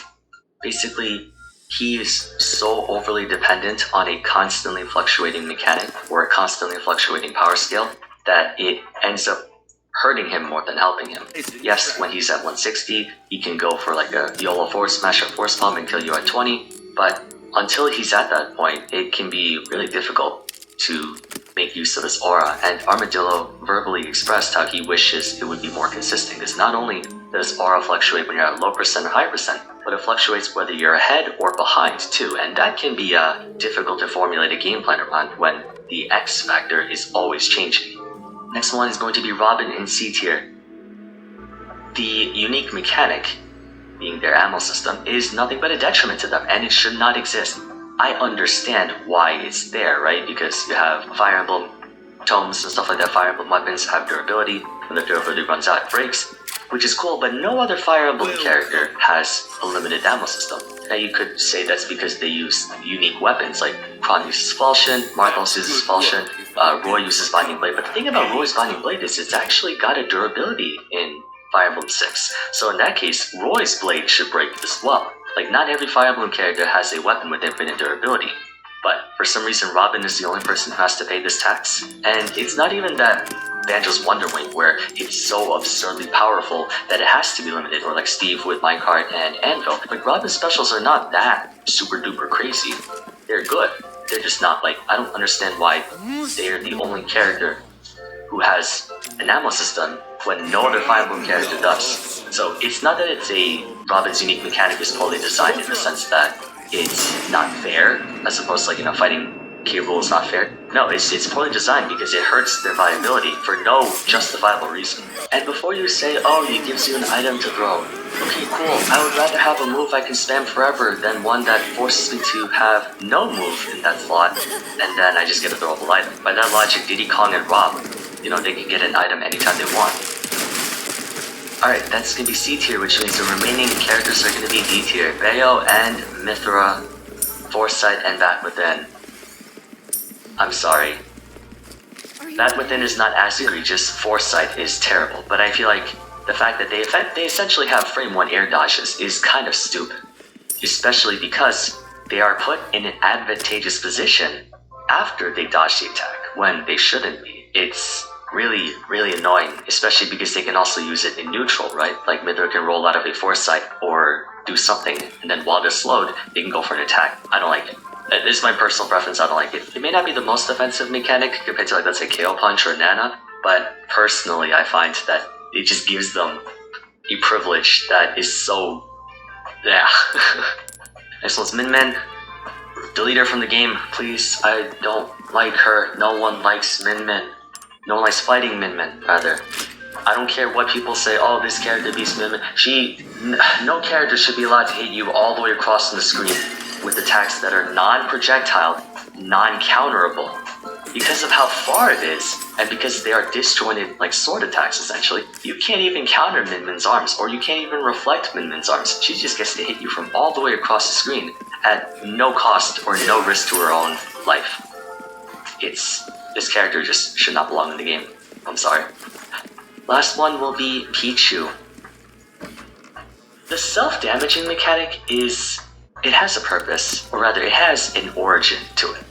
Basically, he is so overly dependent on a constantly fluctuating mechanic or a constantly fluctuating power scale that it ends up hurting him more than helping him. Yes, when he's at 160, he can go for like a YOLO force smash or force palm and kill you at 20, but until he's at that point, it can be really difficult to make use of his aura, and Armadillo verbally expressed how he wishes it would be more consistent, because not only does aura fluctuate when you're at low percent or high percent, but it fluctuates whether you're ahead or behind too, and that can be difficult to formulate a game plan around when the X factor is always changing. Next one is going to be Robin in C tier. The unique mechanic, being their ammo system, is nothing but a detriment to them, and it should not exist. I understand why it's there, right? Because you have Fire Emblem tomes and stuff like that. Fire Emblem weapons have durability. When the durability runs out, it breaks, which is cool, but no other Fire Emblem character has a limited ammo system. Now you could say that's because they use unique weapons, like Kron uses Falchion, Marthos uses Falchion, Roy uses Binding Blade, but the thing about Roy's Binding Blade is it's actually got a durability in Fire Emblem 6. So in that case, Roy's Blade should break as well. Like, not every Fire Emblem character has a weapon with infinite durability. But for some reason, Robin is the only person who has to pay this tax. And it's not even that Banjo's Wonder Wing, where it's so absurdly powerful that it has to be limited, or like Steve with Minecart and Anvil. Like, Robin's specials are not that super duper crazy. They're good. They're just not like, I don't understand why they're the only character who has an ammo system when no other Fire Emblem character does. So it's not that it's Robin's unique mechanic is poorly designed in the sense that it's not fair, as opposed to, like, you know, fighting K. Rool is not fair. No, it's poorly designed because it hurts their viability for no justifiable reason. And before you say, oh, it gives you an item to throw, okay, cool, I would rather have a move I can spam forever than one that forces me to have no move in that slot, and then I just get a throwable item. By that logic, Diddy Kong and Rob, you know, they can get an item anytime they want. Alright, that's gonna be C tier, which means the remaining characters are gonna be D tier. Bayo and Mythra, Foresight, and Bat Within. I'm sorry. Bat Within is not as egregious, Foresight is terrible, but I feel like the fact that they essentially have frame 1 air dodges is kind of stupid. Especially because they are put in an advantageous position after they dodge the attack, when they shouldn't be. It's really, really annoying, especially because they can also use it in neutral, right? Like, Mythra can roll out of a Foresight or do something, and then while they're slowed, they can go for an attack. I don't like it. This is my personal preference, I don't like it. It may not be the most offensive mechanic compared to, like, let's say KO Punch or Nana, but personally I find that it just gives them a privilege that is so... yeah. Next one's Min Min. Delete her from the game, please. I don't like her. No one likes Min Min. No one likes fighting Min Min, rather. I don't care what people say, oh, this character beats Min Min. No character should be allowed to hit you all the way across the screen with attacks that are non-projectile, non-counterable. Because of how far it is, and because they are disjointed, like sword attacks essentially, you can't even counter Min Min's arms, or you can't even reflect Min Min's arms. She just gets to hit you from all the way across the screen at no cost or no risk to her own life. This character just should not belong in the game. I'm sorry. Last one will be Pichu. The self-damaging mechanic it has a purpose, or rather it has an origin to it.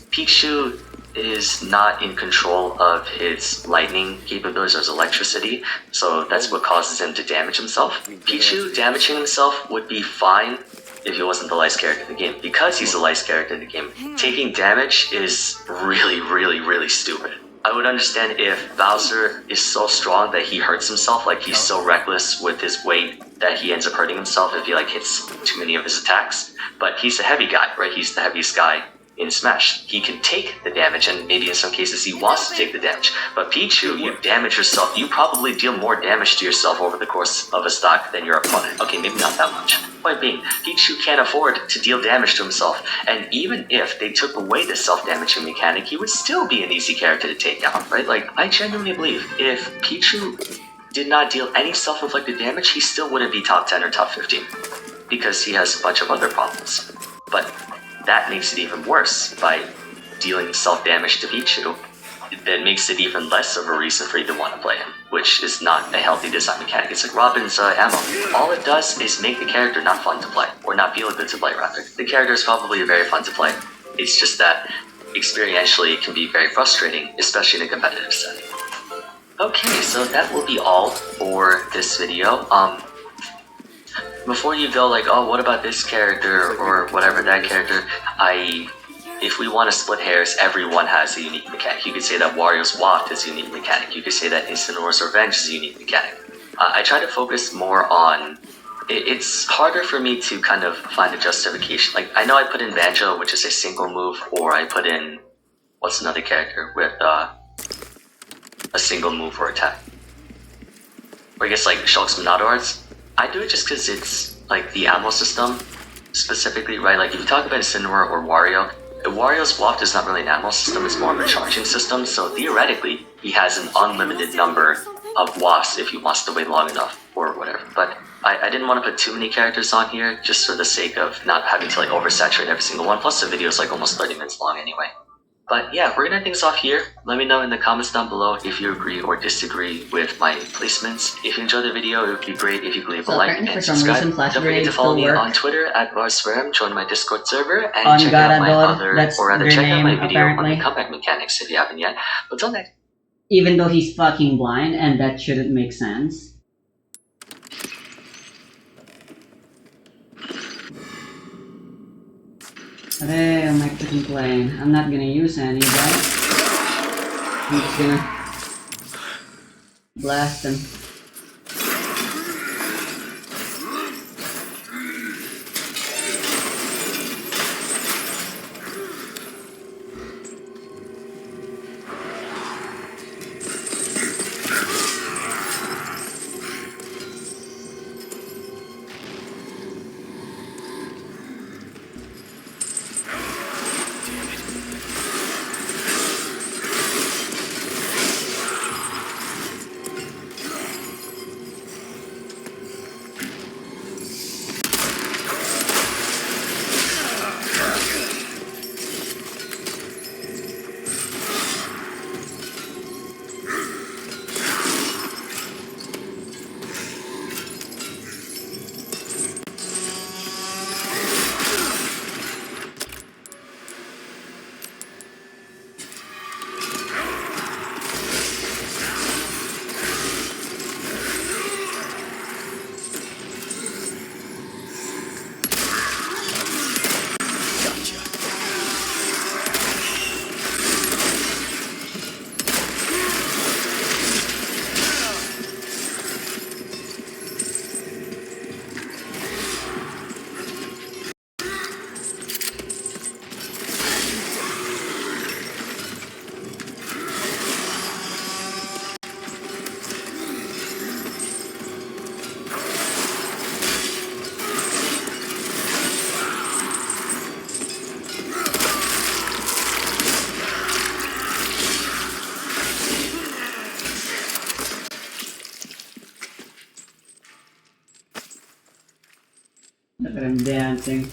Pichu is not in control of his lightning capabilities or his electricity, so that's what causes him to damage himself. Pichu damaging himself would be fine if he wasn't the lightest character in the game. Because he's the lightest character in the game, taking damage is really, really, really stupid. I would understand if Bowser is so strong that he hurts himself, like he's so reckless with his weight that he ends up hurting himself if he like hits too many of his attacks. But he's a heavy guy, right? He's the heaviest guy in Smash. He can take the damage, and maybe in some cases he wants to take the damage. But Pichu, you damage yourself. You probably deal more damage to yourself over the course of a stock than your opponent. Okay, maybe not that much. Point being, Pichu can't afford to deal damage to himself, and even if they took away the self-damaging mechanic, he would still be an easy character to take out, right? Like, I genuinely believe if Pichu did not deal any self-inflicted damage, he still wouldn't be top 10 or top 15, because he has a bunch of other problems. But that makes it even worse by dealing self-damage to Pichu. That makes it even less of a reason for you to want to play him, which is not a healthy design mechanic. It's like Robin's ammo. All it does is make the character not fun to play, or not feel good to play, rather. The character is probably very fun to play. It's just that experientially it can be very frustrating, especially in a competitive setting. Okay, so that will be all for this video. Before you go like, oh, what about this character, or whatever, that character, if we want to split hairs, everyone has a unique mechanic. You could say that Wario's Waft is a unique mechanic. You could say that Incineroar's Revenge is a unique mechanic. I try to focus more on... It's harder for me to kind of find a justification. Like, I know I put in Banjo, which is a single move, or I put in... What's another character with a single move or attack? Or I guess like Shulk's Monado Arts. I do it just because it's like the ammo system specifically, right? Like if you talk about Incineroar or Wario, Wario's Waft is not really an ammo system, it's more of a charging system, so theoretically, he has an unlimited number of wafts if he wants to wait long enough, or whatever. But I didn't want to put too many characters on here, just for the sake of not having to like oversaturate every single one, plus the video is like almost 30 minutes long anyway. But yeah, we're gonna end things off here. Let me know in the comments down below if you agree or disagree with my placements. If you enjoyed the video, it would be great if you could leave a So like apparently and for some subscribe. reason Flash Don't forget to grenades follow still me work. on Twitter at Varsweram, join my Discord server, and On check out my Garador, other, that's or rather their check out my name, video on apparently. the comeback mechanics if you haven't yet. But until next Even though he's fucking blind, and that shouldn't make sense. Hey, on my freaking plane. I'm not gonna use any, but I'm just gonna blast them. Look at him dancing.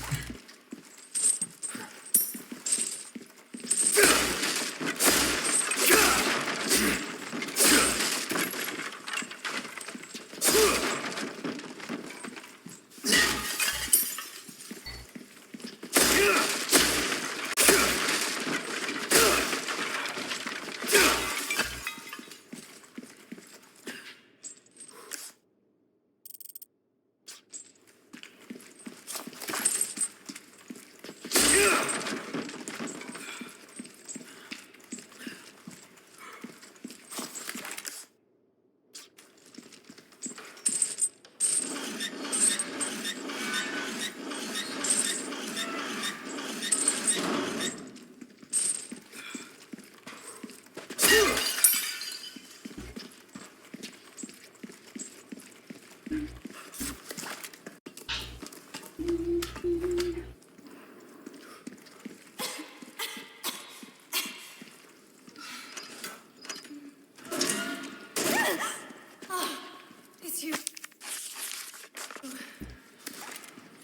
It's you.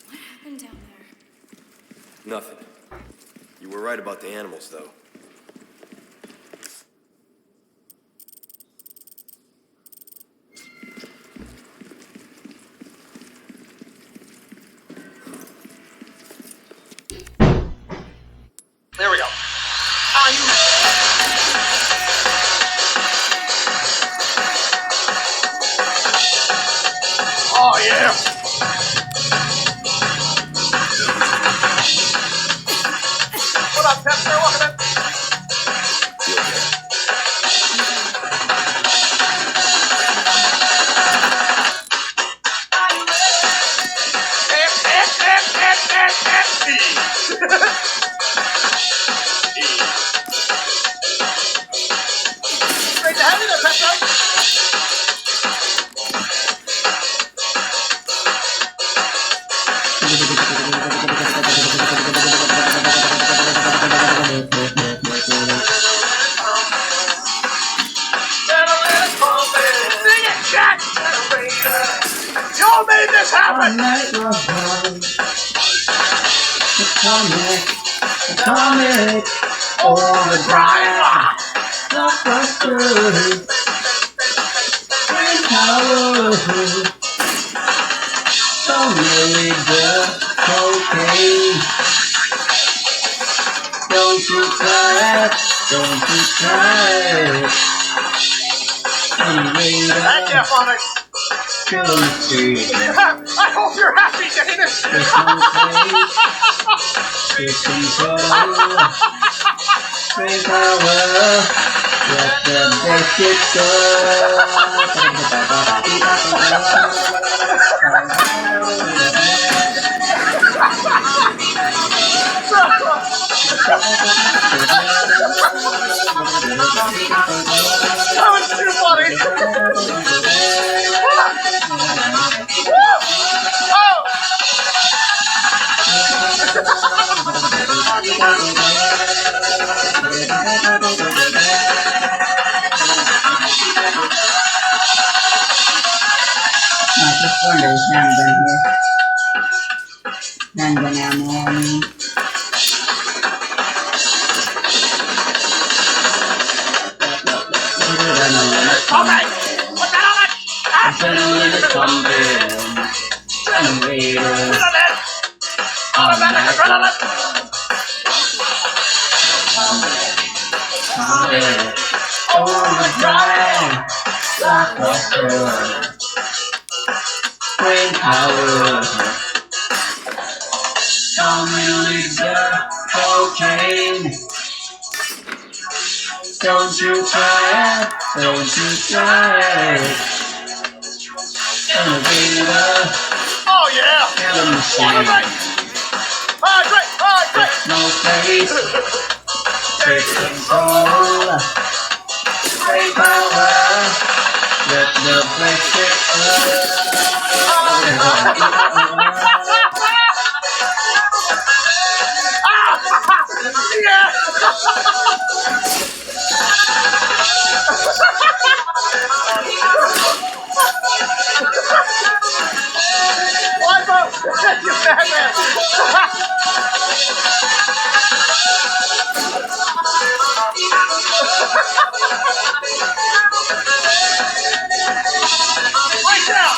What happened down there? Nothing. You were right about the animals, though. there we go. Oh, yeah! What up, Pepsi? Welcome in. You okay? Great to have you there, Pepsi. Sing it, Jack! You all made this happen! Atomic. Overdrive. Blockbuster. Brain power. Don't really the cocaine. Don't you try it. Don't you try it. Anyway, That Jeff on it. kill me, see. I hope you're happy, Danish. There's no place to control. Brain power. Let the biscuit go. That was too funny. Oh! I just wonder is handgun here. Handgun ammo on me. Okay! Put that on it! Adrenaline is pumping. Generator. Adrenaline! Automatic adrenaline! Overdrive. Blockbuster. Brain power. Don't really the cocaine. Don't you try it. Don't you try it. Innovator. Oh yeah! Kill machine. Hydrate! Hydrate! Hydrate! No place. Take control. Brain power. Let the place get Yeah! What the? You madman! Right down!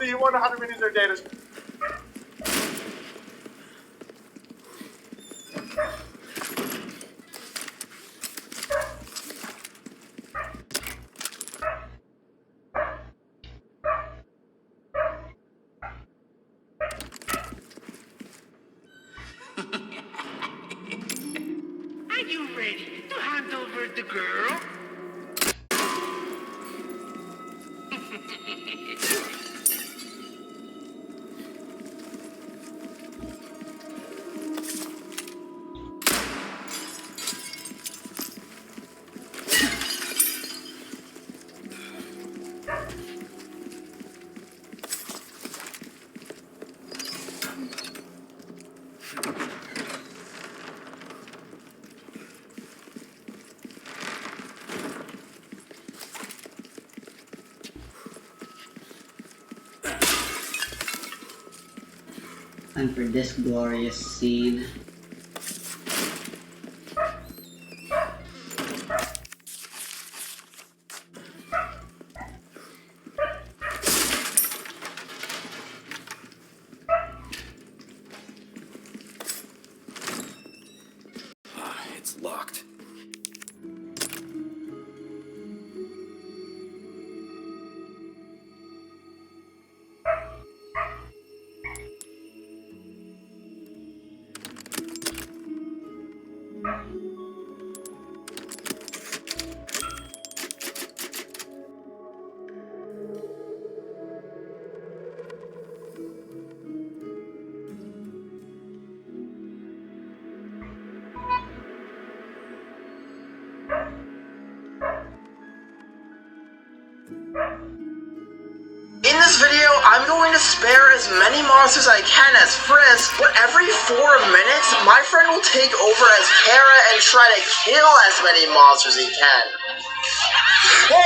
me. You wonder how to manage their data. Are you ready to hand over the girl? And for this glorious scene. It's locked. In this video, I'm going to spare as many monsters I can as Frisk, but every 4 minutes, my friend will take over as Kara and try to kill as many monsters he can. Oh,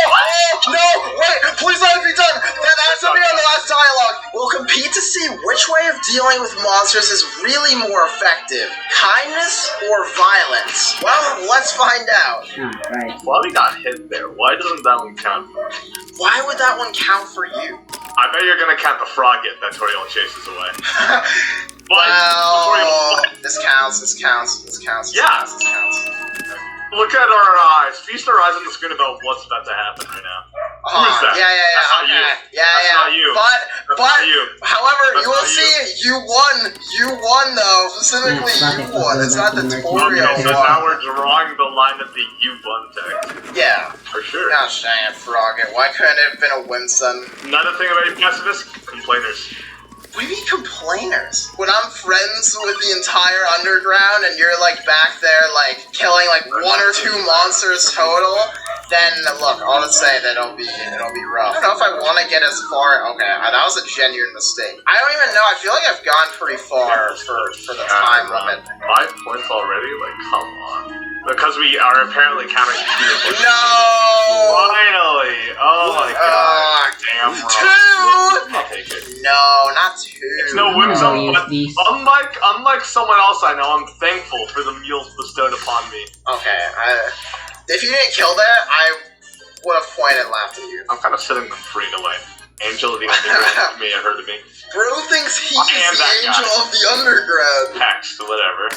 no, wait, please let it be done. That has to be on the last dialogue. We'll compete to see which way of dealing with monsters is really more effective, kindness or violence. Well, let's find out. Right. Well, we got hit there. Why doesn't that one count? Why would that one count for you? I bet you're gonna count the frog it that Toriel chases away. Well, this counts. Yeah. This counts. Look at our eyes. Feast our eyes on the screen about what's about to happen right now. Who is that? Yeah. That's not Okay. you. Yeah. That's not you. But not you. however, That's you will not see you won. You won though. Specifically, Yeah, you won. It's not the Okay, tutorial so now one. we're drawing the line at the you won text. Yeah. For sure. Gosh dang it, Frogget. Why couldn't it have been a Winston? Another thing about you pacifists, complainers. What do you mean complainers? When I'm friends with the entire underground and you're like back there like killing like 1 or 2 monsters total, then look, I'll just say that it'll be rough. I don't know if I want to get as far. Okay, that was a genuine mistake. I don't even know. I feel like I've gone pretty far for the time limit. 5 points already? Like, come on. Because we are apparently counting 2. No! Finally! Oh my god. Damn, bro. 2! I'll take it. No, not 2. It's no Winsome, use but these. unlike someone else I know, I'm thankful for the meals bestowed upon me. Okay, if you didn't kill that, I would have pointed and laughed at you. I'm kind of setting them free in a way. Angel of the Underground may have heard of me. Bro thinks he's I am the that angel guy. of the underground. Text, whatever.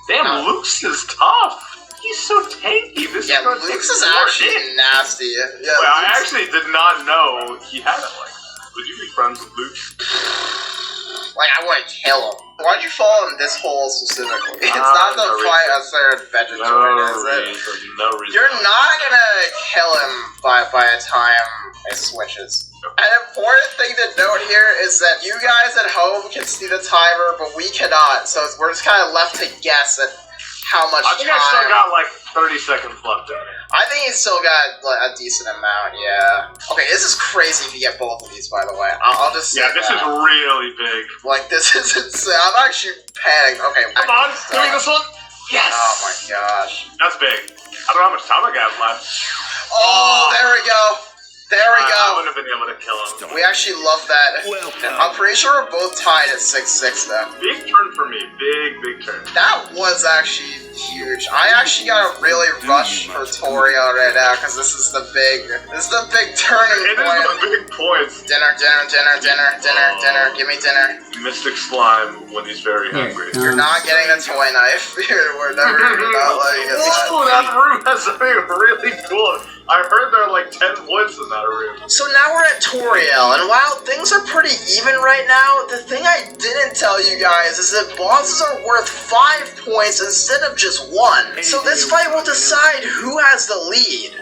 Damn, Luke's is tough. He's so tanky. This Yeah, is going to take Luke's is more actually hit. nasty. Yeah, Wait, I Luke's- actually did not know he had it like that. Would you be friends with Luke? Like, I want to kill him. Why'd you fall in this hole specifically? It's not to no fight reason. a third vegetarian, is it? No reason. You're not gonna kill him by the time it switches. An important thing to note here is that you guys at home can see the timer, but we cannot, so we're just kind of left to guess at how much I think time. I still got like 30 seconds left in there. I think he's still got like, a decent amount, yeah. Okay, this is crazy if you get both of these, by the way. I'll just say Yeah, this is that. really big. Like, this is insane. I'm actually panicked. Okay, Come on, give me this one. Yes! Oh my gosh. That's big. I don't know how much time I got left. Oh, there we go. There we I go. wouldn't have been able to kill him. We actually love that. I'm pretty sure we're both tied at 6-6 though. Big turn for me. Big turn. That was actually huge. I actually gotta really rush for Toriel right now because this is the big turning It is point. the big points. Dinner. Give me dinner. Mystic Slime when he's very hungry. You're not getting a toy knife. We're never not letting you get that. Whoa, that room has something really cool. I heard there are like 10 points in that room. So now we're at Toriel, and while things are pretty even right now, the thing I didn't tell you guys is that bosses are worth 5 points instead of just 1. So this fight will decide who has the lead.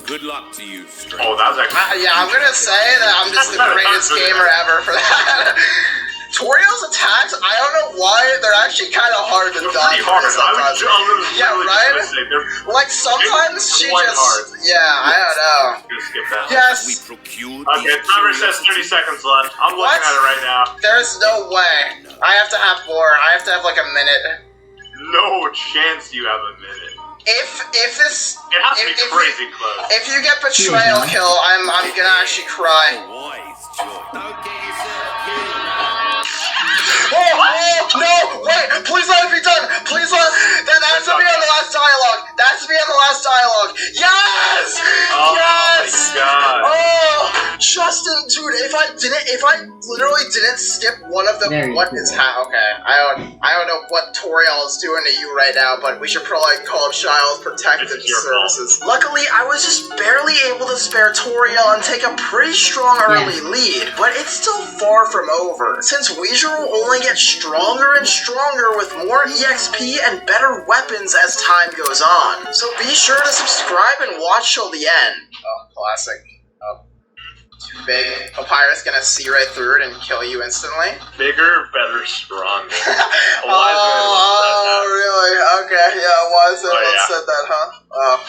Good luck to you, stranger. Oh, that was actually. Yeah, I'm gonna say that I'm just the greatest gamer ever for that. Toriel's attacks, I don't know why, they're actually kind of hard to They're dodge. pretty hard. Sometimes. Yeah, right? Like sometimes she quite just, hard. yeah, I don't know. Just skip that. Yes, We procured Okay, timer says 30 seconds left. I'm looking What? at it right now. there's no way. I have to have more. I have to have like a minute. No chance you have a minute. If this, It has to be if crazy close. if you get betrayal kill, I'm gonna actually cry. wise choice. Don't get yourself killed. Oh, no, wait, please let it be done. Please let, that has to be on the last dialogue. That has to be on the last dialogue. Yes! Oh Yes! my god. Oh, Justin, dude, if I literally didn't skip one of the, Very okay, I don't know what Toriel is doing to you right now, but we should probably call Child Protective It's your fault. Services. Luckily, I was just barely able to spare Toriel and take a pretty strong early lead, but it's still far from over, since Weezer will only get stronger and stronger with more EXP and better weapons as time goes on. So be sure to subscribe and watch till the end. Oh, classic. Oh. Too big. Papyrus gonna see right through it and kill you instantly. Bigger, better, stronger. Oh, really? Okay, yeah, wise man said that, huh? Oh,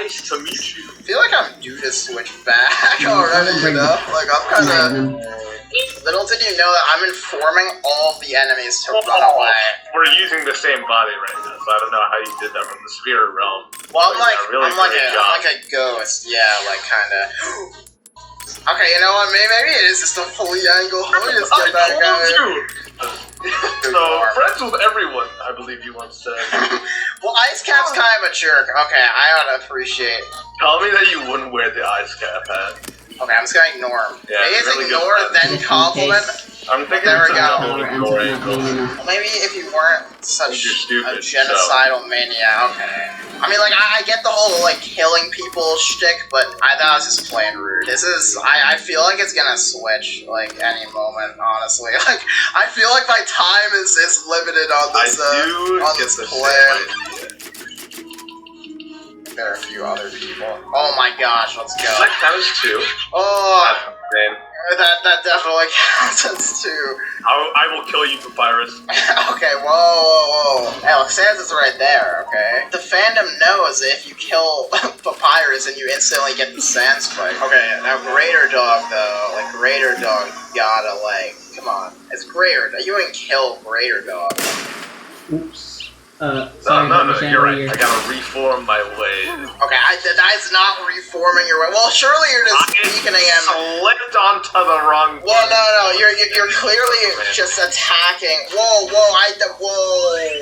Nice to meet you. I feel like I'm due to switch back already, you know? Like, I'm kinda... Little did you know that I'm informing all of the enemies to run away. We're using the same body right now, so I don't know how you did that from the spirit realm. Well, I'm But yeah, like a ghost, yeah, like kinda. Okay, you know what? Maybe it is just a fully angle. Let me just get back at it. So, friends with everyone, I believe you once said. Well, Ice Cap's kind of a jerk. Okay, I ought to appreciate. Tell me that you wouldn't wear the ice cap hat. Okay, I'm just gonna ignore him. Yeah, Maybe it's really good ignore, hat. then compliment. I'm thinking There we it's go. another glory angle. Well, maybe if you weren't such You're stupid, a genocidal maniac, okay. I mean, like, I get the whole, like, killing people shtick, but I thought I was just plain rude. This is, I feel like it's gonna switch, like, any moment, honestly. Like, I feel like my time is limited on this, on this plan. There are a few other people. Oh my gosh, let's go. That was 2. Oh, That's insane. that definitely counts as 2. I will kill you, Papyrus. Okay, whoa. Hey, look, Sans is right there, okay? The fandom knows that if you kill Papyrus and you instantly get the Sans spike. Okay, now Greater Dog, though. Like, Greater Dog, you gotta, like, come on. It's Greater Dog. You wouldn't kill Greater Dog. Oops. Sorry, No, Mr. you're right. Chandelier. I gotta reform my way. Okay, that's not reforming your way. Well, surely you're just weakening him. Slipped onto the wrong. Well, no, you're clearly just attacking. Whoa,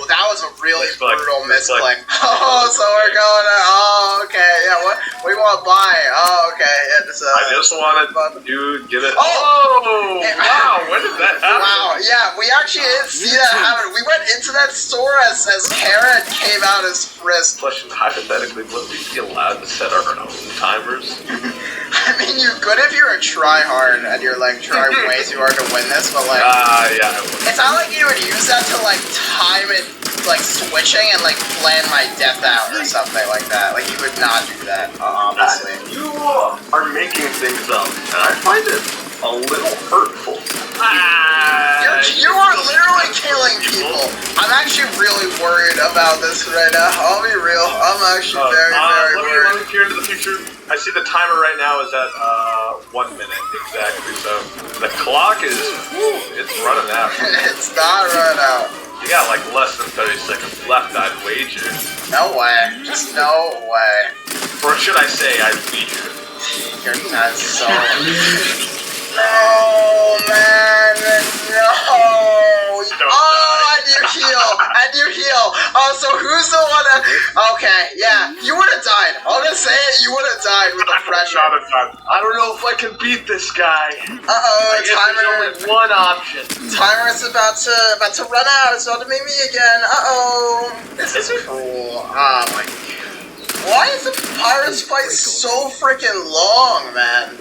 that was a really brutal misclick. Oh, so we're going. Oh, okay, yeah. What we want to buy? Oh, okay. Yeah, I just wanted to get it. Oh! Wow! When did that happen? Wow, yeah, we actually didn't see that happen. We went into that store as Kara came out as Frisk. Question: hypothetically, would we be allowed to set our own timers? I mean, you could if you're a tryhard and you're like trying way too hard to win this, but like, yeah. I would. it's not like you would use that to like time it, like switching and like plan my death out or something like that. Like you would not do that, obviously. You are making things up, and I find it a little hurtful. You are literally killing people. I'm actually really worried about this right now. I'll be real. I'm actually very worried. Let me peer into the future. I see the timer right now is at 1 minute exactly. So the clock is it's running out. It's not running out. You got like less than 30 seconds left, I'd wager. No way. Just no way. Or should I say, I leisure. That's so... No, man, no! Oh, and you heal! Oh, so who's the one that... Okay, yeah, you would have died. I'm gonna say it, you would have died with the pressure. I don't know if I can beat this guy. Uh-oh, There's only one option. Timer is about to run out. It's about to meet me again. Uh-oh. This is cool. Oh, my God. Why is the Pirates fight so freaking long, man?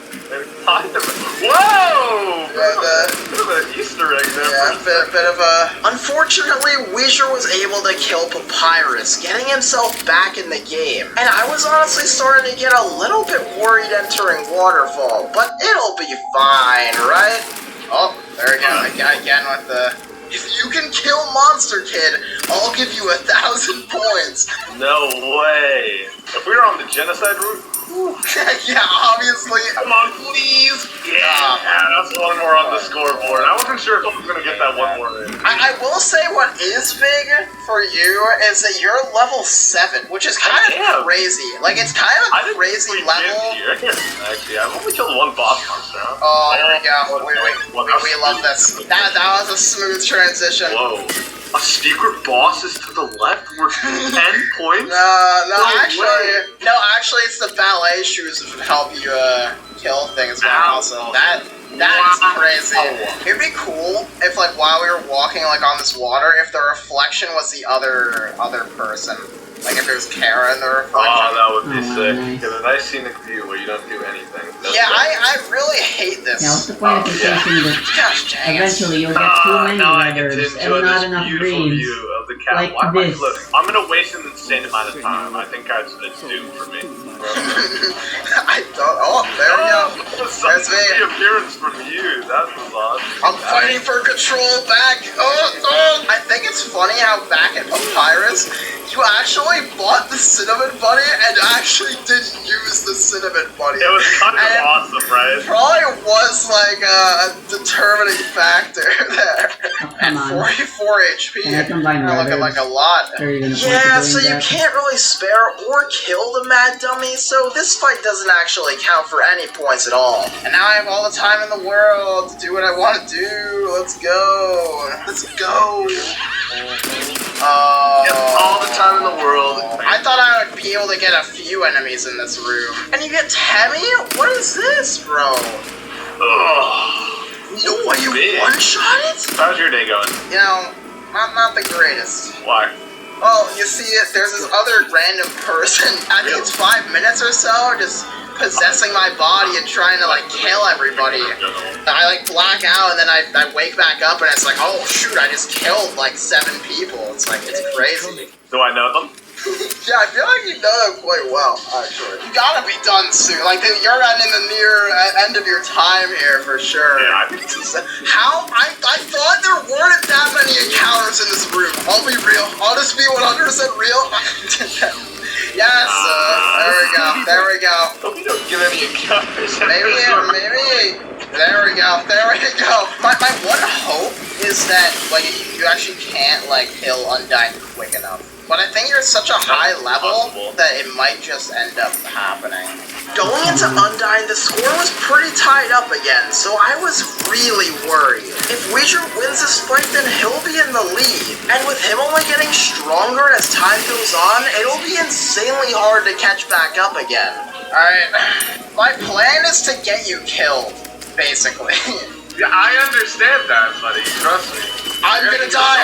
Whoa! Bit of an Easter egg there. Yeah, bit of a... Unfortunately, Weezer was able to kill Papyrus, getting himself back in the game. And I was honestly starting to get a little bit worried entering Waterfall, but it'll be fine, right? Oh, there we go. Again with the... If you can kill Monster Kid, I'll give you 1,000 points. No way. If we were on the genocide route... Yeah, obviously. Come on, please. Yeah, that's one more on the scoreboard. I wasn't sure if I was going to get that one more in. I will say what is big for you is that you're level 7, which is kind of crazy. Like, it's kind of a crazy level. Actually, I've only killed one boss monster. Oh, here we go. We love this. That was a smooth transition. Whoa. A secret boss is to the left worth 10 points? No, actually, it's the ballet shoes that would help you kill things. Also, that is crazy. It'd be cool if, like, while we were walking, like, on this water, if the reflection was the other person. Like, if it was Kara in the reflection. Oh, that would be sick. Get a nice scenic view where you don't do anything. Yeah, I really hate this. Now, what's the point of the station that eventually you'll get too many letters and not enough greens like this? I'm gonna waste an insane amount of time. I think it's doomed for me. I don't... Oh, there we go. There's me. The appearance from you. That was awesome. I'm fighting for control back. Oh. I think it's funny how back at Papyrus, you actually bought the Cinnamon Bunny and actually did use the Cinnamon Bunny. It was kind of awesome, right? It probably was like a determining factor there. Oh, come on. 44 HP. And I combine looking like a lot. Yeah, so you can't really spare or kill the Mad Dummy, so this fight doesn't actually count for any points at all. And now I have all the time in the world to do what I want to do. Let's go. Let's go. All the time in the world. I thought I would be able to get a few enemies in this room. And you get Temmie? What is this, bro? No, what, you one-shot it? How's your day going? You know, not the greatest. Why? Well, you see, there's this other random person, I think it's 5 minutes or so, just possessing my body and trying to, like, kill everybody. I, like, black out, and then I wake back up, and it's like, oh, shoot, I just killed, like, 7 people. It's like, it's crazy. Do I know them? Yeah, I feel like you know them quite well, actually. You gotta be done soon. Like, you're in the near end of your time here, for sure. Yeah, How? I thought there weren't that many encounters in this room. I'll be real. I'll just be 100% real. Yes, there we go. Hope you don't get any encounters. Maybe. There we go. My one hope is that, like, you actually can't, like, kill Undyne quick enough. But I think you're at such a high level that it might just end up happening. Going into Undyne, the score was pretty tied up again, so I was really worried. If Weezer wins this fight, then he'll be in the lead. And with him only getting stronger as time goes on, it'll be insanely hard to catch back up again. Alright, my plan is to get you killed, basically. Yeah, I understand that, buddy. Trust me. I'm gonna die!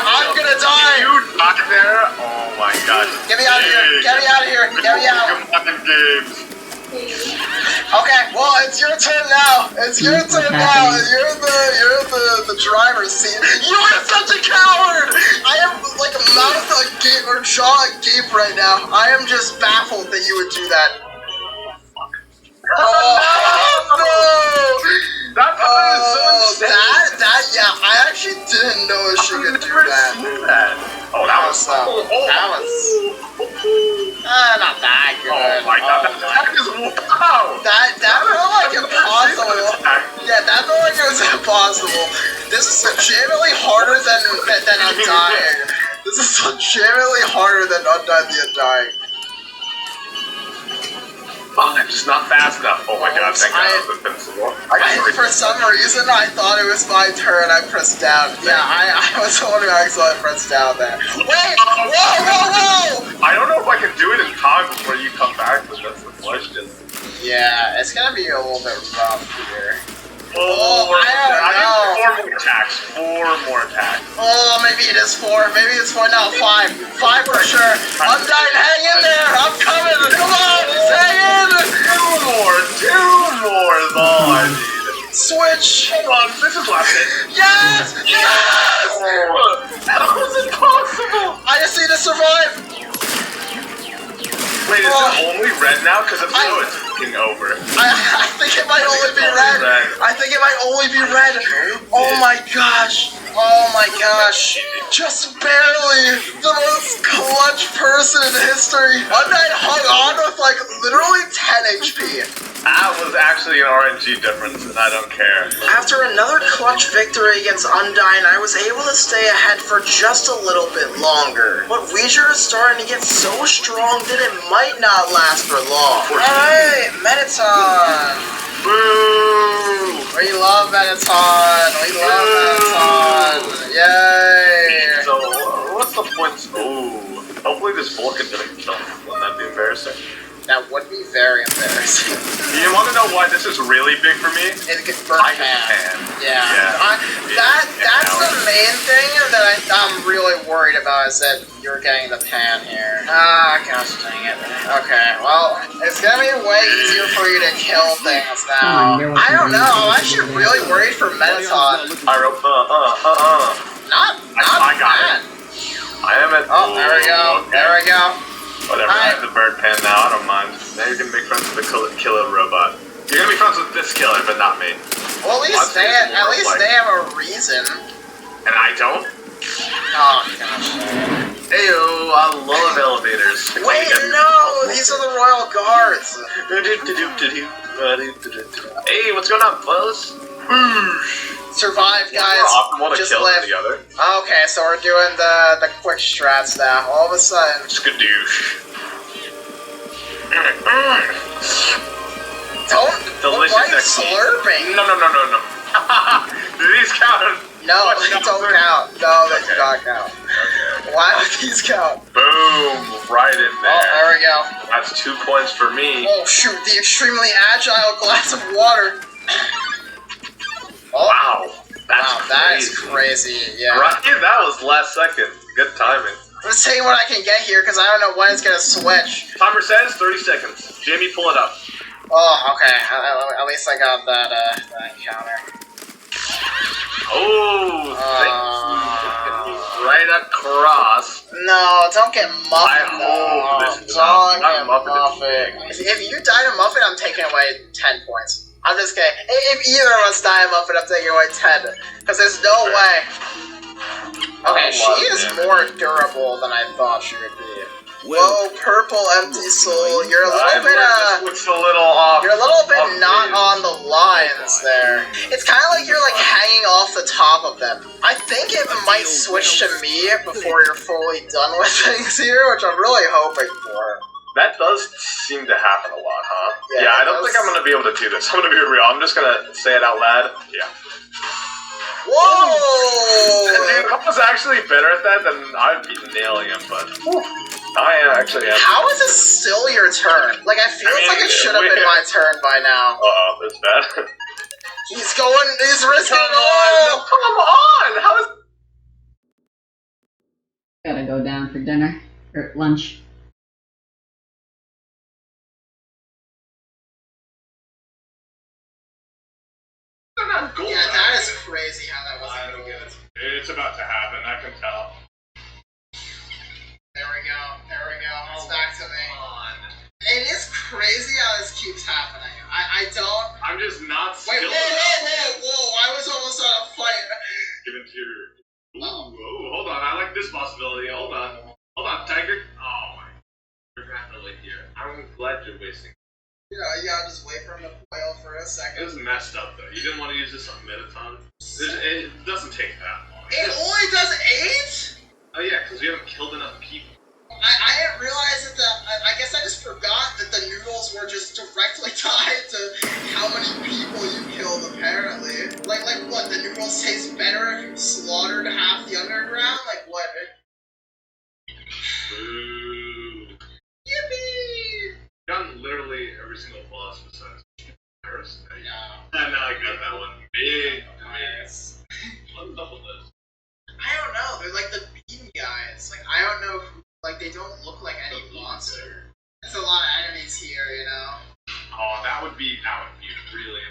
You die there? Oh my gosh. Get me out of here! Get me out! Games. Okay, well, it's your turn now. You're the driver's seat. You are such a coward! I am like a mouth agape or jaw agape right now. I am just baffled that you would do that. Oh no! That is so insane. Yeah, I actually didn't know she could do that. Oh, that was not that good. Oh my god, that is wow. That felt like impossible. Yeah, that felt like it was impossible. This is legitimately harder than Undying. This is legitimately harder than Undying the Undying. I'm just not fast enough. Oh my god, thank God I was invincible. For some reason, I thought it was my turn. I pressed down. Yeah, I was wondering how I pressed down there. Wait! Whoa! I don't know if I can do it in time before you come back, but that's the question. Yeah, it's gonna be a little bit rough here. Oh, I don't know. 4 more attacks. Oh, maybe it is 4. Maybe it's 4. No, 5. 5 for sure. Undyne, hang in there. I'm coming. Come on, just hang in. 2 more is all I need. Switch. Hold on, this is last hit. Yes! Yes! That was impossible. I just need to survive. Wait, is it only red now? Because if so, it's fucking over. I think it might only be red. I think it might only be red. Oh my gosh. Oh my gosh. Just barely. The most clutch person in history. Undyne hung on with like literally 10 HP. That was actually an RNG difference, and I don't care. After another clutch victory against Undyne, I was able to stay ahead for just a little bit longer. But Weezer is starting to get so strong that it might not last for long. Alright, Mettaton! Boo! We love Mettaton! We love Mettaton! Yay! So, what's the point? Ooh, hopefully this Vulcan didn't kill me. Wouldn't that be embarrassing? That would be very embarrassing. You want to know why this is really big for me? It gets burnt I pan. can. Yeah. That's the main thing that I'm really worried about is that you're getting the pan here. Ah, gosh dang it. Okay, well, it's gonna be way easier for you to kill things now. I don't know, I'm actually really worried for Mettaton. I wrote, Not I got bad. it. I am at. Oh, there we go. Okay. There we go. Whatever, I have the bird pan now, I don't mind. Now you're gonna make friends with the killer robot. You're gonna be friends with this killer, but not me. Well, at least they have a reason. And I don't? Oh, gosh. Heyo, I love elevators. Wait, no! These are the Royal Guards! Hey, what's going on, fellas? Survive, guys. One to Just kill live. the other. Okay, so we're doing the quick strats now. All of a sudden. Skadoosh. Don't. Delicious Why are you XP. slurping? No. Do these count? No, they don't count. No, they do not count. Okay. Why would these count? Boom! Right in there. Oh, there we go. That's 2 points for me. Oh, shoot. The extremely agile glass of water. Oh. Wow. That is crazy. Yeah. Right, that was last second. Good timing. Let's see what I can get here, because I don't know when it's going to switch. Timer says 30 seconds. Jamie, pull it up. Oh, okay. At least I got that encounter. Oh, thank you. Right across. No, don't get muffin. I hope this is Don't not get muffin. If you die to muffin, I'm taking away 10 points. I'm just kidding. If either of us die to muffin, I'm taking away 10. Because there's no way. Okay, she is more durable than I thought she would be. Whoa, purple empty soul. You're a little bit off. You're a little bit not on the lines there. It's kind of like you're like hanging off the top of them. I think it might switch to me before you're fully done with things here, which I'm really hoping for. That does seem to happen a lot, huh? Yeah, I don't think I'm gonna be able to do this. I'm gonna be real. I'm just gonna say it out loud. Yeah. Whoa! Dude, if I was actually better at that, then I'd be nailing him, but I actually am. How is this still your turn? Like, I feel like it should have been my turn by now. Uh-oh, it's bad. He's risking it all! Come on! How is... Gotta go down for dinner. Or lunch. Yeah, that is crazy how that wasn't good. It's about to happen, I can tell. There we go. It's back to me. It is crazy how this keeps happening. I don't... I'm just not Wait, skilled whoa! I was almost on a fight. Give it to your... Ooh, hold on, I like this possibility. Hold on, Tiger. Oh my... You're definitely here. I'm glad you're wasting. You gotta just wait for him to boil for a second. It was messed up though. You didn't want to use this on Mettaton. It doesn't take that long. It only does 8? Oh yeah, because we haven't killed enough people. I didn't realize that I guess I just forgot that the noodles were just directly tied to how many people you killed, apparently. Like what, the noodles taste better if you slaughtered half the underground? Like what? Boo. Yippee! Gotten literally every single boss besides Paris. No. And now I got that one. Big. Nice. What's up with this? I don't know, they're like the bean guys. Like, I don't know who, like, they don't look like any monster. There's a lot of enemies here, you know? Oh, that would be really